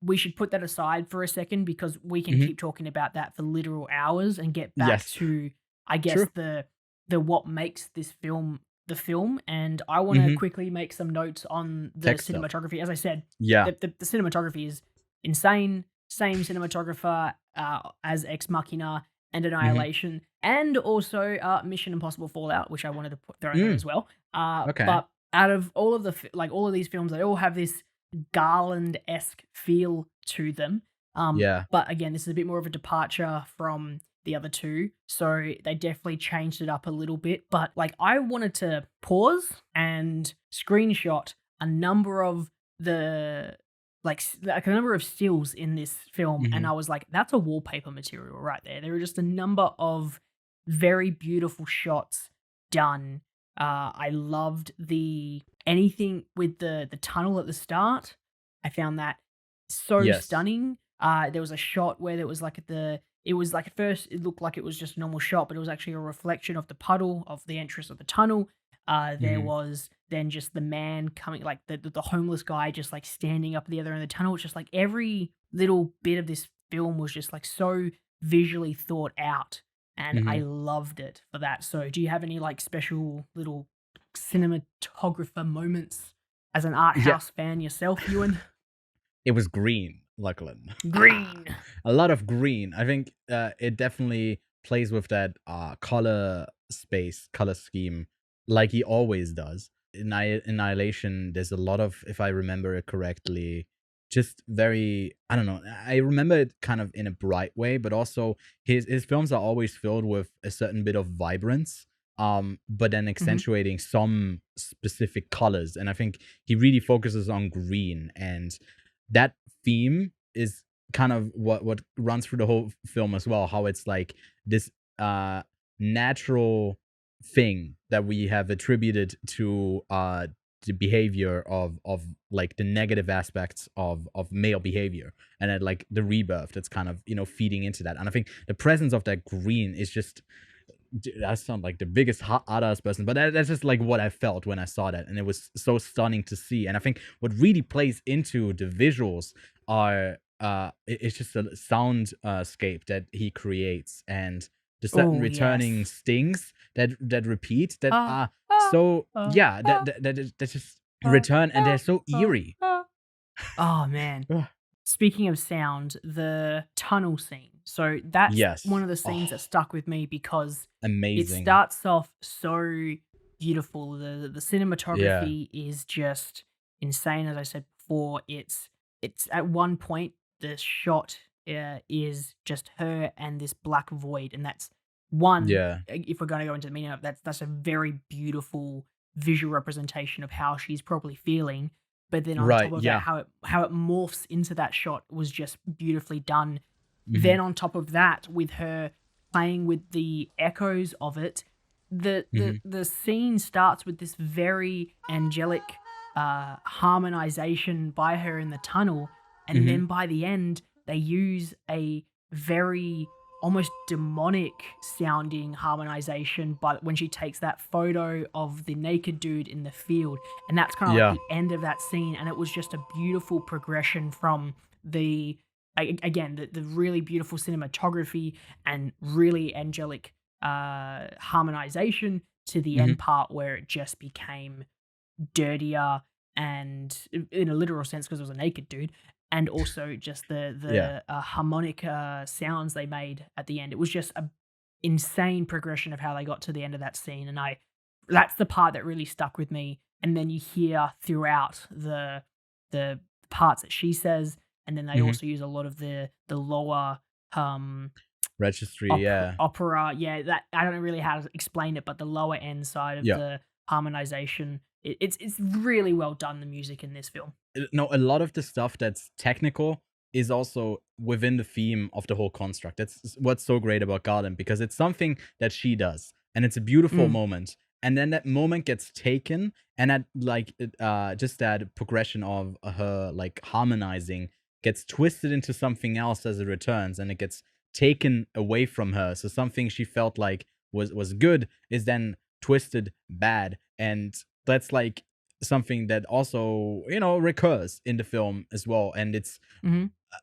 Speaker 2: we should put that aside for a second, because we can keep talking about that for literal hours and get back
Speaker 1: Yes.
Speaker 2: to, I guess,
Speaker 1: True.
Speaker 2: the what makes this film the film. And I want to quickly make some notes on the
Speaker 1: Tech stuff.
Speaker 2: cinematography. As I said,
Speaker 1: Yeah.
Speaker 2: the cinematography is insane. Same cinematographer as Ex Machina and Annihilation, and also Mission Impossible Fallout, which I wanted to throw in there as well.
Speaker 1: Okay.
Speaker 2: But out of all of all of these films, they all have this Garland-esque feel to them.
Speaker 1: Yeah.
Speaker 2: But again, this is a bit more of a departure from the other two, so they definitely changed it up a little bit. But like, I wanted to pause and screenshot a number of the like a number of stills in this film, and I was like, that's a wallpaper material right there. There are just a number of very beautiful shots done. I loved anything with the tunnel at the start. I found that so stunning. There was a shot where there was like it was like, at first it looked like it was just a normal shot, but it was actually a reflection of the puddle of the entrance of the tunnel. There was then just the man coming, like the homeless guy just like standing up at the other end of the tunnel. It's just like every little bit of this film was just like so visually thought out, and I loved it for that. So do you have any like special little cinematographer moments as an art house fan yourself, Ewan?
Speaker 1: It was green, Lachlan.
Speaker 2: Green.
Speaker 1: A lot of green. I think it definitely plays with that color scheme, like he always does. In Annihilation, there's a lot of, if I remember it correctly, just very, I don't know, I remember it kind of in a bright way, but also his films are always filled with a certain bit of vibrance, but then accentuating some specific colors. And I think he really focuses on green, and that theme is kind of what runs through the whole film as well, how it's like this natural thing that we have attributed to the behavior of like the negative aspects of male behavior, and then like the rebirth that's kind of feeding into that. And I think the presence of that green is just, I sound like the biggest hot ass person, but that's just like what I felt when I saw that, and it was so stunning to see. And I think what really plays into the visuals are it's just a soundscape that he creates, and the certain returning stings that repeat, that are so that just return, and they're so eerie.
Speaker 2: Oh man. Speaking of sound, the tunnel scene. So that's one of the scenes that stuck with me, because
Speaker 1: amazing.
Speaker 2: It starts off so beautiful. The cinematography is just insane. As I said before, it's at one point the shot is just her and this black void, and that's one. If we're going to go into the meaning of that's a very beautiful visual representation of how she's probably feeling. But then on top of that, how it morphs into that shot was just beautifully done. Then on top of that, with her playing with the echoes of it, the scene starts with this very angelic harmonization by her in the tunnel, and then by the end they use a very almost demonic sounding harmonization, but when she takes that photo of the naked dude in the field, and that's kind of like the end of that scene, and it was just a beautiful progression from the really beautiful cinematography and really angelic harmonization to the end part where it just became dirtier, and in a literal sense because it was a naked dude, and also just the harmonic sounds they made at the end. It was just a insane progression of how they got to the end of that scene, and that's the part that really stuck with me. And then you hear throughout the parts that she says, and then they also use a lot of the lower
Speaker 1: registry,
Speaker 2: opera, that I don't know really how to explain it, but the lower end side of the harmonization, it's really well done, the music in this film.
Speaker 1: No, a lot of the stuff that's technical is also within the theme of the whole construct. That's what's so great about Garland, because it's something that she does, and it's a beautiful moment. And then that moment gets taken, and that just that progression of her like harmonizing gets twisted into something else as it returns, and it gets taken away from her. So something she felt like was good is then twisted bad, and that's like something that also, you know, recurs in the film as well. And it's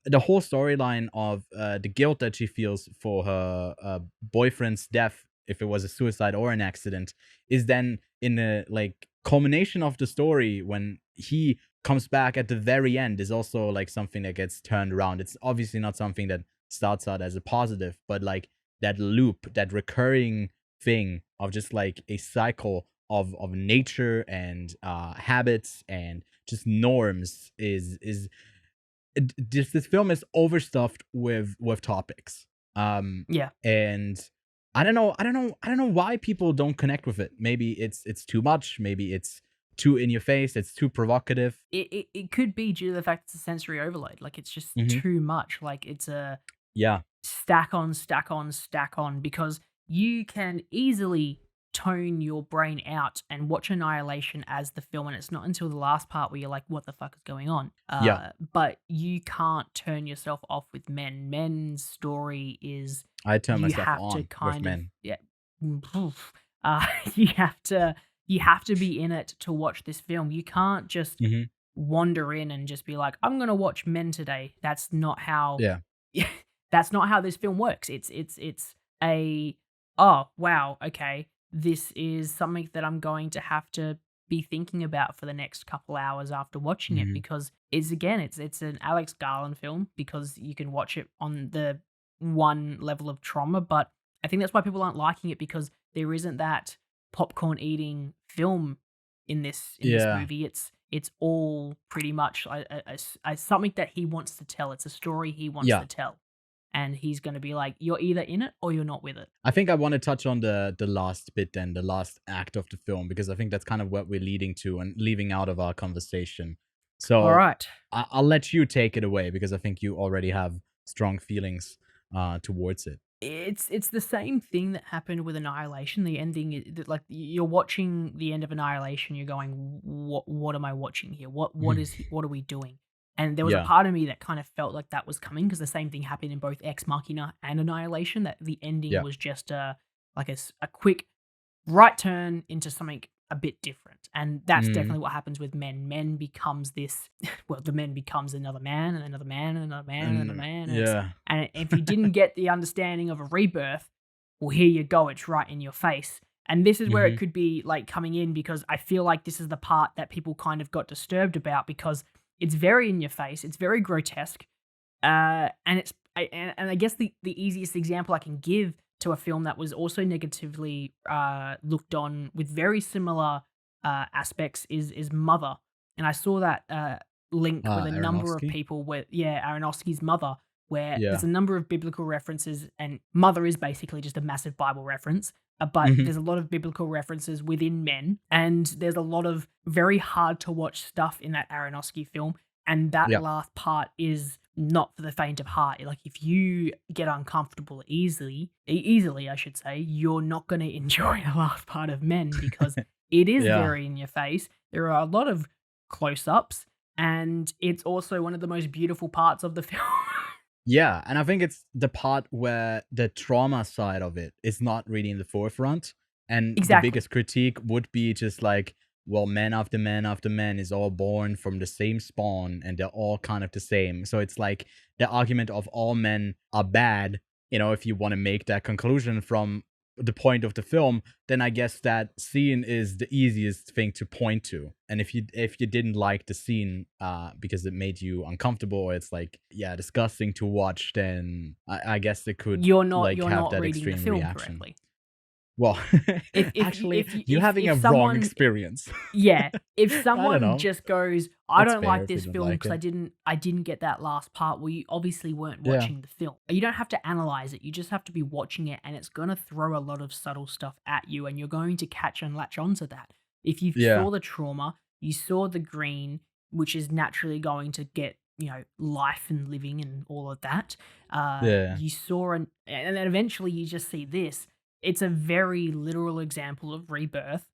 Speaker 1: the whole storyline of the guilt that she feels for her boyfriend's death, if it was a suicide or an accident, is then in a like culmination of the story when he comes back at the very end, is also like something that gets turned around. It's obviously not something that starts out as a positive, but like that loop, that recurring thing of just like a cycle of nature and habits and just norms is this film is overstuffed with topics. And I don't know why people don't connect with it. Maybe it's too much, maybe it's too in your face, it's too provocative.
Speaker 2: It could be due to the fact it's a sensory overload. Like it's just too much. Like it's a stack on, because you can easily tone your brain out and watch Annihilation as the film, and it's not until the last part where you're like, what the fuck is going on? But you can't turn yourself off with Men. Men's story is
Speaker 1: I turn myself on with Men.
Speaker 2: You have to be in it to watch this film. You can't just wander in and just be like, I'm gonna watch Men today. That's not how that's not how this film works. It's a, oh wow, okay, this is something that I'm going to have to be thinking about for the next couple hours after watching it, because it's an Alex Garland film, because you can watch it on the one level of trauma, but I think that's why people aren't liking it, because there isn't that popcorn eating film in this movie. It's all pretty much a something that he wants to tell. It's a story he wants to tell. And he's going to be like, you're either in it or you're not with it.
Speaker 1: I think I want to touch on the last bit then, the last act of the film, because I think that's kind of what we're leading to and leaving out of our conversation. So
Speaker 2: all right,
Speaker 1: I'll let you take it away, because I think you already have strong feelings towards it.
Speaker 2: It's the same thing that happened with Annihilation. The ending is like, you're watching the end of Annihilation, you're going, what am I watching here? What are we doing? And there was a part of me that kind of felt like that was coming, because the same thing happened in both Ex Machina and Annihilation, that the ending was just a quick right turn into something a bit different. And that's definitely what happens with Men. Men becomes this, well, the men becomes another man and another man and another man and another man. And if you didn't get the understanding of a rebirth, well, here you go, it's right in your face. And this is where it could be like coming in, because I feel like this is the part that people kind of got disturbed about, because it's very in your face, it's very grotesque, and I guess the easiest example I can give to a film that was also negatively looked on with very similar aspects is Mother. And I saw that link with a number of people where, Aronofsky's Mother, where there's a number of biblical references, and Mother is basically just a massive Bible reference. But there's a lot of biblical references within Men, and there's a lot of very hard to watch stuff in that Aronofsky film. And that last part is not for the faint of heart. Like, if you get uncomfortable easily, I should say, you're not going to enjoy the last part of Men, because it is very in your face. There are a lot of close-ups, and it's also one of the most beautiful parts of the film.
Speaker 1: Yeah, and I think it's the part where the trauma side of it is not really in the forefront. And the
Speaker 2: Exactly.
Speaker 1: biggest critique would be just like, well, man after man after man is all born from the same spawn and they're all kind of the same. So it's like the argument of all men are bad, if you want to make that conclusion from the point of the film, then I guess that scene is the easiest thing to point to. And if you didn't like the scene because it made you uncomfortable, or it's like, yeah, disgusting to watch, then I guess it could
Speaker 2: You're not
Speaker 1: like have that
Speaker 2: reading the
Speaker 1: extreme
Speaker 2: film
Speaker 1: reaction.
Speaker 2: correctly.
Speaker 1: Well,
Speaker 2: If
Speaker 1: actually,
Speaker 2: if
Speaker 1: you're having a wrong
Speaker 2: someone
Speaker 1: experience.
Speaker 2: Yeah, if
Speaker 1: I don't
Speaker 2: someone
Speaker 1: know.
Speaker 2: just goes, "I
Speaker 1: That's
Speaker 2: don't
Speaker 1: fair
Speaker 2: like
Speaker 1: if you
Speaker 2: this
Speaker 1: don't
Speaker 2: film
Speaker 1: like
Speaker 2: because
Speaker 1: it.
Speaker 2: I didn't get that last part," well, you obviously weren't
Speaker 1: Yeah.
Speaker 2: watching the film. You don't have to analyze it. You just have to be watching it, and it's gonna throw a lot of subtle stuff at you, and you're going to catch and latch onto that. If you
Speaker 1: Yeah.
Speaker 2: saw the trauma, you saw the green, which is naturally going to get life and living and all of that.
Speaker 1: Yeah.
Speaker 2: You saw and then eventually you just see this. It's a very literal example of rebirth.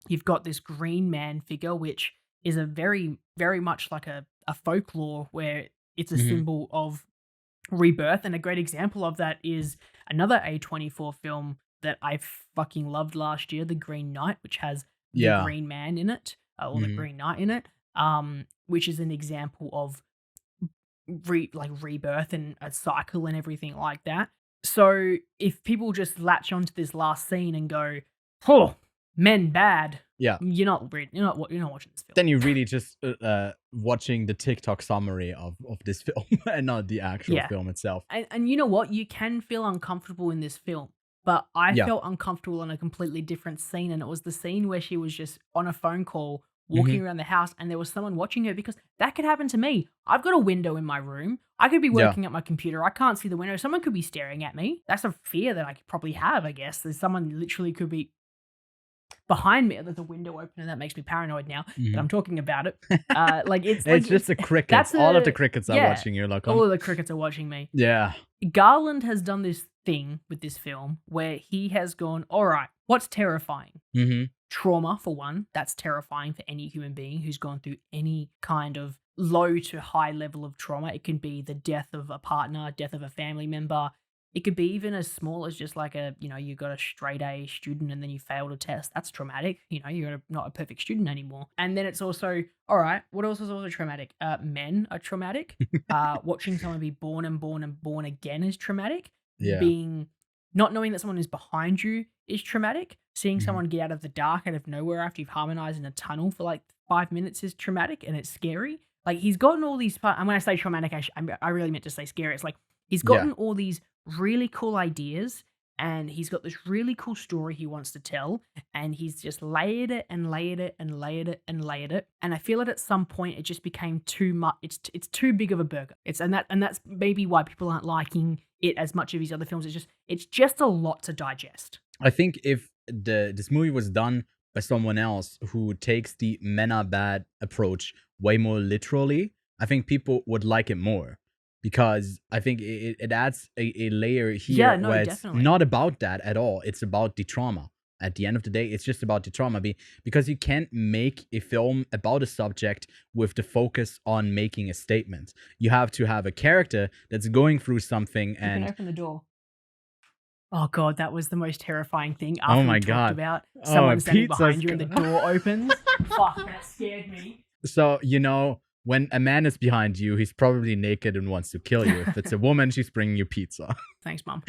Speaker 2: You've got this green man figure, which is a very, very much like a folklore where it's a
Speaker 1: Mhm.
Speaker 2: symbol of rebirth. And a great example of that is another A24 film that I fucking loved last year, The Green Knight, which has the
Speaker 1: Yeah.
Speaker 2: Green Man in it, or the
Speaker 1: Mhm.
Speaker 2: Green Knight in it, which is an example of rebirth and a cycle and everything like that. So if people just latch onto this last scene and go, "Oh, men bad,"
Speaker 1: Yeah.
Speaker 2: you're not watching this film.
Speaker 1: Then you're really just watching the TikTok summary of this film and not the actual
Speaker 2: Yeah.
Speaker 1: film itself.
Speaker 2: And you know what? You can feel uncomfortable in this film, but I
Speaker 1: Yeah.
Speaker 2: felt uncomfortable in a completely different scene, and it was the scene where she was just on a phone call walking around the house and there was someone watching her, because that could happen to me. I've got a window in my room. I could be
Speaker 1: Yeah.
Speaker 2: working at my computer. I can't see the window. Someone could be staring at me. That's a fear that I could probably have, I guess. There's someone literally could be behind me. There's a window open, and that makes me paranoid now that I'm talking about it.
Speaker 1: It's just the crickets. All of the crickets are watching you, like
Speaker 2: all of the crickets are watching me.
Speaker 1: Yeah.
Speaker 2: Garland has done this thing with this film where he has gone, all right, what's terrifying?
Speaker 1: Mm-hmm.
Speaker 2: Trauma, for one. That's terrifying for any human being who's gone through any kind of low to high level of trauma. It can be the death of a partner, death of a family member. It could be even as small as just like you got a straight A student and then you failed a test. That's traumatic. You're not a perfect student anymore. And then it's also, all right, what else is also traumatic? Men are traumatic. Watching someone be born and born and born again is traumatic.
Speaker 1: Yeah.
Speaker 2: Not knowing that someone is behind you is traumatic. Seeing someone get out of the dark, out of nowhere after you've harmonized in a tunnel for like 5 minutes is traumatic, and it's scary. Like, he's gotten all these, and when I say traumatic, I really meant to say scary. It's like, he's gotten all these really cool ideas, and he's got this really cool story he wants to tell, and he's just layered it and layered it and layered it and layered it. And I feel that at some point it just became too much. It's too big of a burger. And that's maybe why people aren't liking it as much of his other films. It's just a lot to digest.
Speaker 1: I think if this movie was done by someone else who takes the men are bad approach way more literally, I think people would like it more. Because I think it adds a layer here where it's not about that at all. It's about the trauma. At the end of the day, it's just about the trauma. Because you can't make a film about a subject with the focus on making a statement. You have to have a character that's going through something and...
Speaker 2: You can open the door. Oh god, that was the most terrifying thing.
Speaker 1: Oh my god.
Speaker 2: About someone standing behind you and the door opens. Fuck, that scared me.
Speaker 1: So, when a man is behind you, he's probably naked and wants to kill you. If it's a woman, she's bringing you pizza.
Speaker 2: Thanks, Mum.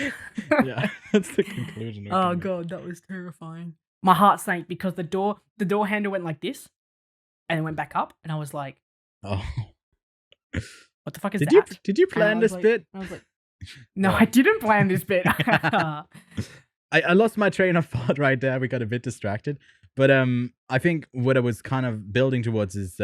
Speaker 1: Yeah, that's the conclusion.
Speaker 2: Oh god, that was terrifying. My heart sank because the door handle went like this, and it went back up, and I was like,
Speaker 1: "Oh,
Speaker 2: what the fuck is that?"
Speaker 1: Did you plan this bit?
Speaker 2: I was like, "No, I didn't plan this bit."
Speaker 1: I lost my train of thought right there. We got a bit distracted, but I think what I was kind of building towards is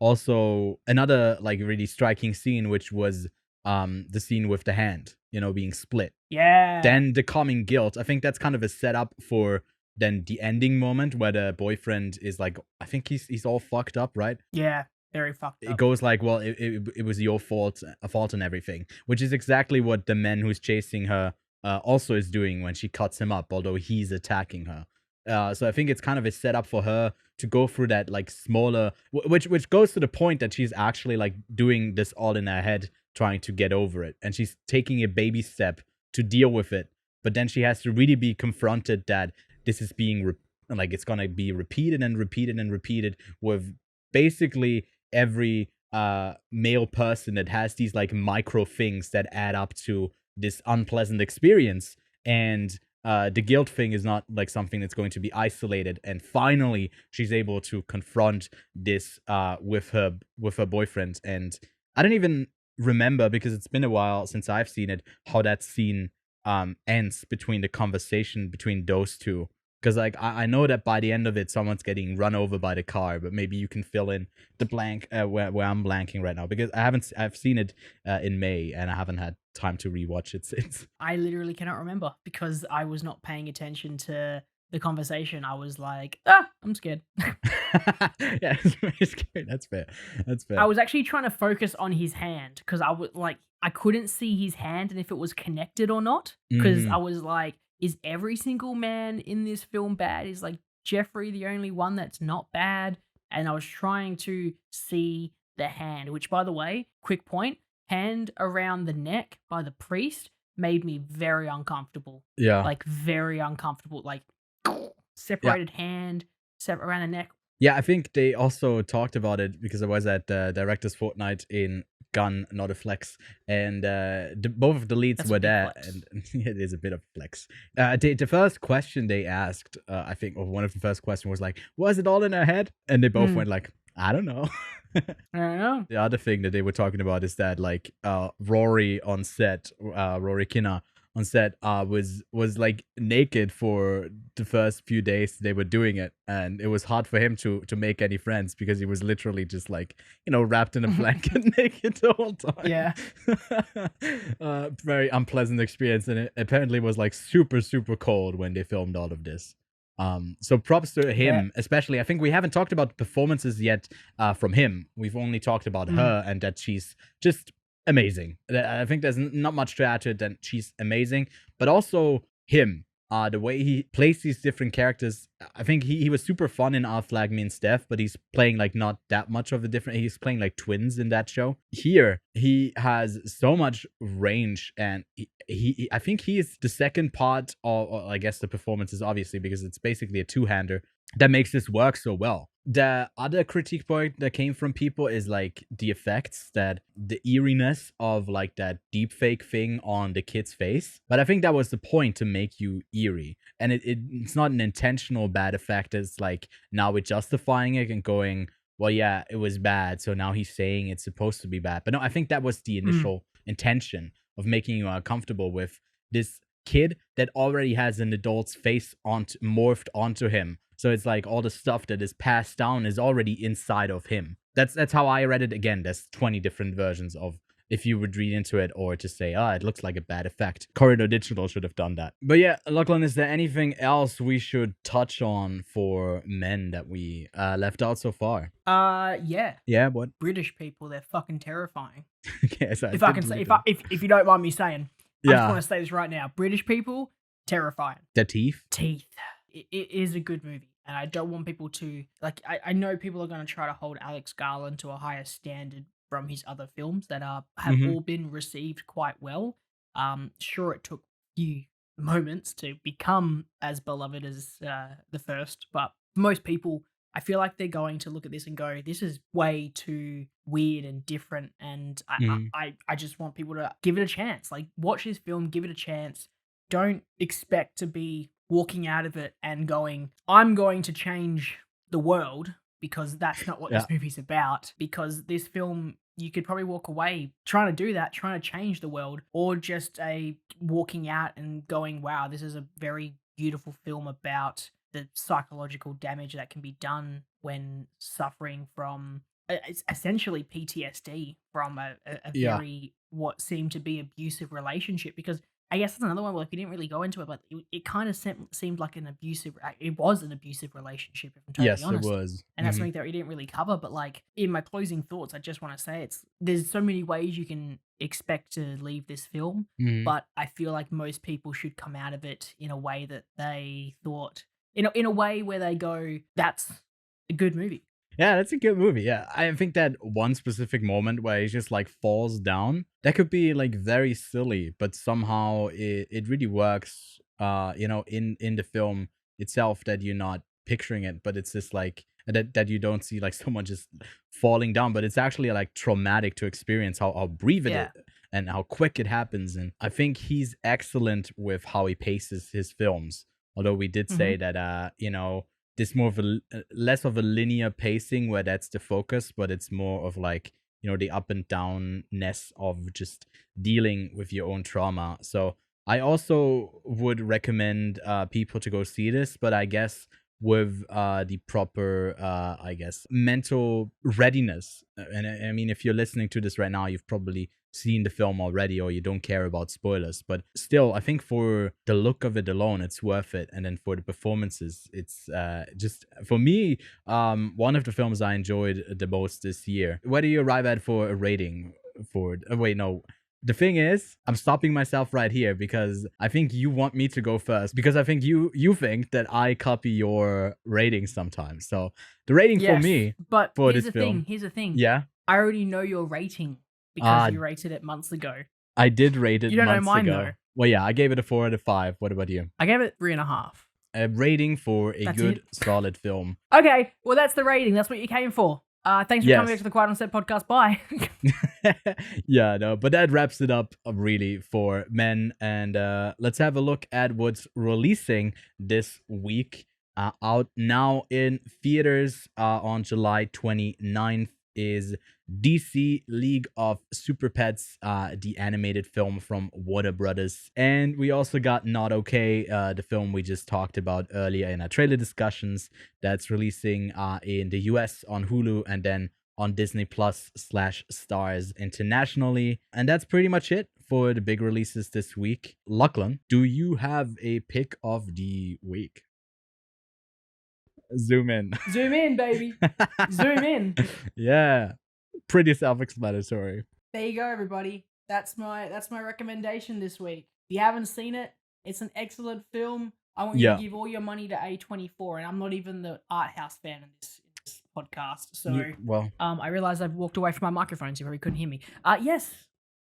Speaker 1: also another like really striking scene, which was the scene with the hand, being split.
Speaker 2: Yeah.
Speaker 1: Then the coming guilt. I think that's kind of a setup for then the ending moment where the boyfriend is like, I think he's all fucked up, right?
Speaker 2: Yeah, very fucked up.
Speaker 1: It goes like, well, it was your fault and everything, which is exactly what the man who's chasing her also is doing when she cuts him up, although he's attacking her. So I think it's kind of a setup for her to go through that like smaller, which goes to the point that she's actually like doing this all in her head, trying to get over it, and she's taking a baby step to deal with it. But then she has to really be confronted that this is being like it's gonna be repeated and repeated and repeated with basically every male person that has these like micro things that add up to this unpleasant experience. And the guilt thing is not like something that's going to be isolated. And finally, she's able to confront this with her boyfriend. And I don't even remember, because it's been a while since I've seen it, how that scene ends between the conversation between those two. Because like I know that by the end of it, someone's getting run over by the car, but maybe you can fill in the blank where I'm blanking right now, because I've seen it in May and I haven't had time to rewatch it since. I
Speaker 2: literally cannot remember because I was not paying attention to the conversation. I was like, I'm scared.
Speaker 1: Yeah, it's very scary. That's fair.
Speaker 2: I was actually trying to focus on his hand because I couldn't see his hand and if it was connected or not, because I was like, is every single man in this film bad? Is like Jeffrey the only one that's not bad? And I was trying to see the hand, which, by the way, quick point, hand around the neck by the priest made me very uncomfortable.
Speaker 1: Yeah.
Speaker 2: Like very uncomfortable. Like separated hand, around the neck.
Speaker 1: Yeah, I think they also talked about it because I was at the Directors Fortnight in Gun, Not a Flex, and both of the leads were there, and it is a bit of a flex. The first question they asked, I think, or one of the first questions was like, "Was it all in her head?" And they both went like, "I don't know."
Speaker 2: I don't know.
Speaker 1: The other thing that they were talking about is that like Rory on set, Rory Kinnear on set, was like naked for the first few days they were doing it, and it was hard for him to make any friends because he was literally just like, you know, wrapped in a blanket naked the whole time.
Speaker 2: Yeah.
Speaker 1: Very unpleasant experience, and it apparently was like super cold when they filmed all of this. So props to him, especially. I think we haven't talked about the performances yet from him. We've only talked about her and that she's just amazing. I think there's not much to add to it than she's amazing, but also him. The way he plays these different characters, I think he was super fun in Our Flag Means Death, but he's playing like not that much of a different. He's playing like twins in that show. Here, he has so much range, and he I think he is the second part of, or I guess the performance is obviously because it's basically a two-hander that makes this work so well. The other critique point that came from people is like the effects, that the eeriness of like that deep fake thing on the kid's face. But I think that was the point, to make you eerie. And it's not an intentional bad effect. It's like now we're justifying it and going, well, yeah, it was bad, so now he's saying it's supposed to be bad. But no, I think that was the initial intention of making you uncomfortable with this kid that already has an adult's face morphed onto him. So it's like all the stuff that is passed down is already inside of him. That's how I read it. Again, there's 20 different versions of if you would read into it or just say, it looks like a bad effect. Corridor Digital should have done that. But yeah, Lachlan, is there anything else we should touch on for men that we left out so far?
Speaker 2: Yeah.
Speaker 1: Yeah, what?
Speaker 2: British people, they're fucking terrifying.
Speaker 1: Okay, so
Speaker 2: if I can say, if you don't mind me saying, I just want to say this right now. British people, terrifying.
Speaker 1: The teeth?
Speaker 2: Teeth. It is a good movie, and I don't want people to like. I know people are going to try to hold Alex Garland to a higher standard from his other films that have all been received quite well. Sure, it took a few moments to become as beloved as the first, but for most people, I feel like they're going to look at this and go, "This is way too weird and different," and I just want people to give it a chance. Like, watch this film, give it a chance. Don't expect to be walking out of it and going, I'm going to change the world, because that's not what this movie's about. Because this film, you could probably walk away trying to do that, trying to change the world, or just walking out and going, wow, this is a very beautiful film about the psychological damage that can be done when suffering from essentially PTSD from a very, what seemed to be abusive relationship. Because I guess that's another one where, like, we didn't really go into it, but it kind of seemed like it was an abusive relationship, if I'm totally honest.
Speaker 1: Yes, it was.
Speaker 2: And that's something that we didn't really cover, but like, in my closing thoughts, I just want to say there's so many ways you can expect to leave this film, but I feel like most people should come out of it in a way that they thought, in a way where they go, that's a good movie.
Speaker 1: Yeah, that's a good movie. Yeah, I think that one specific moment where he just like falls down, that could be like very silly, but somehow it really works. In the film itself, that you're not picturing it, but it's just like that you don't see like someone just falling down, but it's actually like traumatic to experience how brief it is and how quick it happens. And I think he's excellent with how he paces his films. Although we did say that this more of a less of a linear pacing where that's the focus, but it's more of like the up and downness of just dealing with your own trauma. So I also would recommend people to go see this, but I guess with the proper mental readiness. And I mean, if you're listening to this right now, you've probably seen the film already, or you don't care about spoilers, but still, I think for the look of it alone, it's worth it. And then for the performances, it's just, for me, one of the films I enjoyed the most this year. Where do you arrive at for a rating for it? Wait, no. The thing is, I'm stopping myself right here because I think you want me to go first, because I think you think that I copy your ratings sometimes. So the rating for me
Speaker 2: but
Speaker 1: for
Speaker 2: here's
Speaker 1: this
Speaker 2: the
Speaker 1: film,
Speaker 2: thing. Here's the thing.
Speaker 1: yeah,
Speaker 2: I already know your rating because you rated it months ago.
Speaker 1: I did rate it.
Speaker 2: You don't
Speaker 1: months
Speaker 2: know mine
Speaker 1: ago.
Speaker 2: though.
Speaker 1: Well, yeah, I gave it a 4 out of 5. What about you?
Speaker 2: I gave it 3.5.
Speaker 1: A rating for a
Speaker 2: That's
Speaker 1: good,
Speaker 2: it?
Speaker 1: solid film.
Speaker 2: Okay, well that's the rating. That's what you came for. Thanks for coming back to the Quiet on Set podcast. Bye.
Speaker 1: Yeah, no, but that wraps it up really for men. And let's have a look at what's releasing this week. Out now in theaters on July 29th is DC League of Super Pets, the animated film from Warner Brothers. And we also got Not Okay, the film we just talked about earlier in our trailer discussions, that's releasing in the US on Hulu and then on Disney Plus/Stars internationally. And that's pretty much it for the big releases this week. Lachlan, do you have a pick of the week? Zoom in.
Speaker 2: Zoom in, baby. Zoom in.
Speaker 1: Yeah. Pretty self-explanatory.
Speaker 2: There you go, everybody. That's my recommendation this week. If you haven't seen it, it's an excellent film. I want you to give all your money to A24, and I'm not even the art house fan in this podcast. So I realized I've walked away from my microphone, so you probably couldn't hear me. Yes.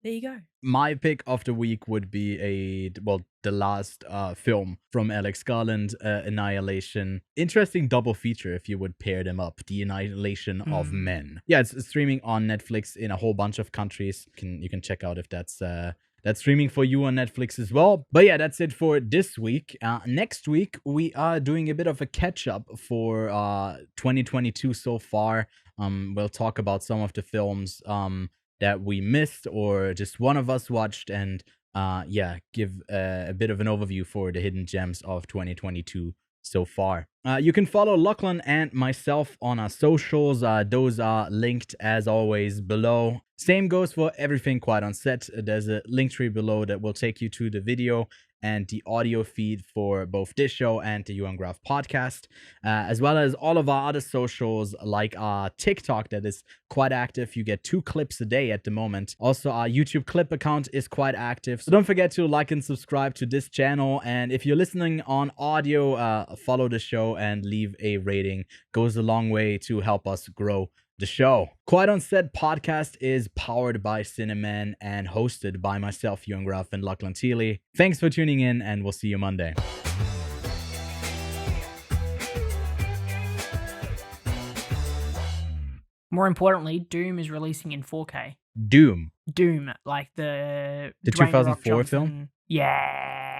Speaker 2: There you go.
Speaker 1: My pick of the week would be the last film from Alex Garland, Annihilation. Interesting double feature if you would pair them up. The Annihilation of Men. Yeah, it's streaming on Netflix in a whole bunch of countries. You can check out if that's streaming for you on Netflix as well. But yeah, that's it for this week. Next week, we are doing a bit of a catch-up for 2022 so far. We'll talk about some of the films that we missed or just one of us watched, and give a bit of an overview for the hidden gems of 2022 so far. You can follow Lachlan and myself on our socials. Those are linked as always below. Same goes for everything Quiet on Set. There's a link tree below that will take you to the video and the audio feed for both this show and the Ewan Graph podcast, as well as all of our other socials like our TikTok that is quite active. You get 2 clips a day at the moment. Also, our YouTube clip account is quite active. So don't forget to like and subscribe to this channel. And if you're listening on audio, follow the show and leave a rating. Goes a long way to help us grow the show. Quiet on Set podcast is powered by Cineman and hosted by myself, Ewan Graph, and Lachlan Thiele. Thanks for tuning in, and we'll see you Monday.
Speaker 2: More importantly, Doom is releasing in 4K.
Speaker 1: Doom,
Speaker 2: like the
Speaker 1: the 2004 film?
Speaker 2: Yeah.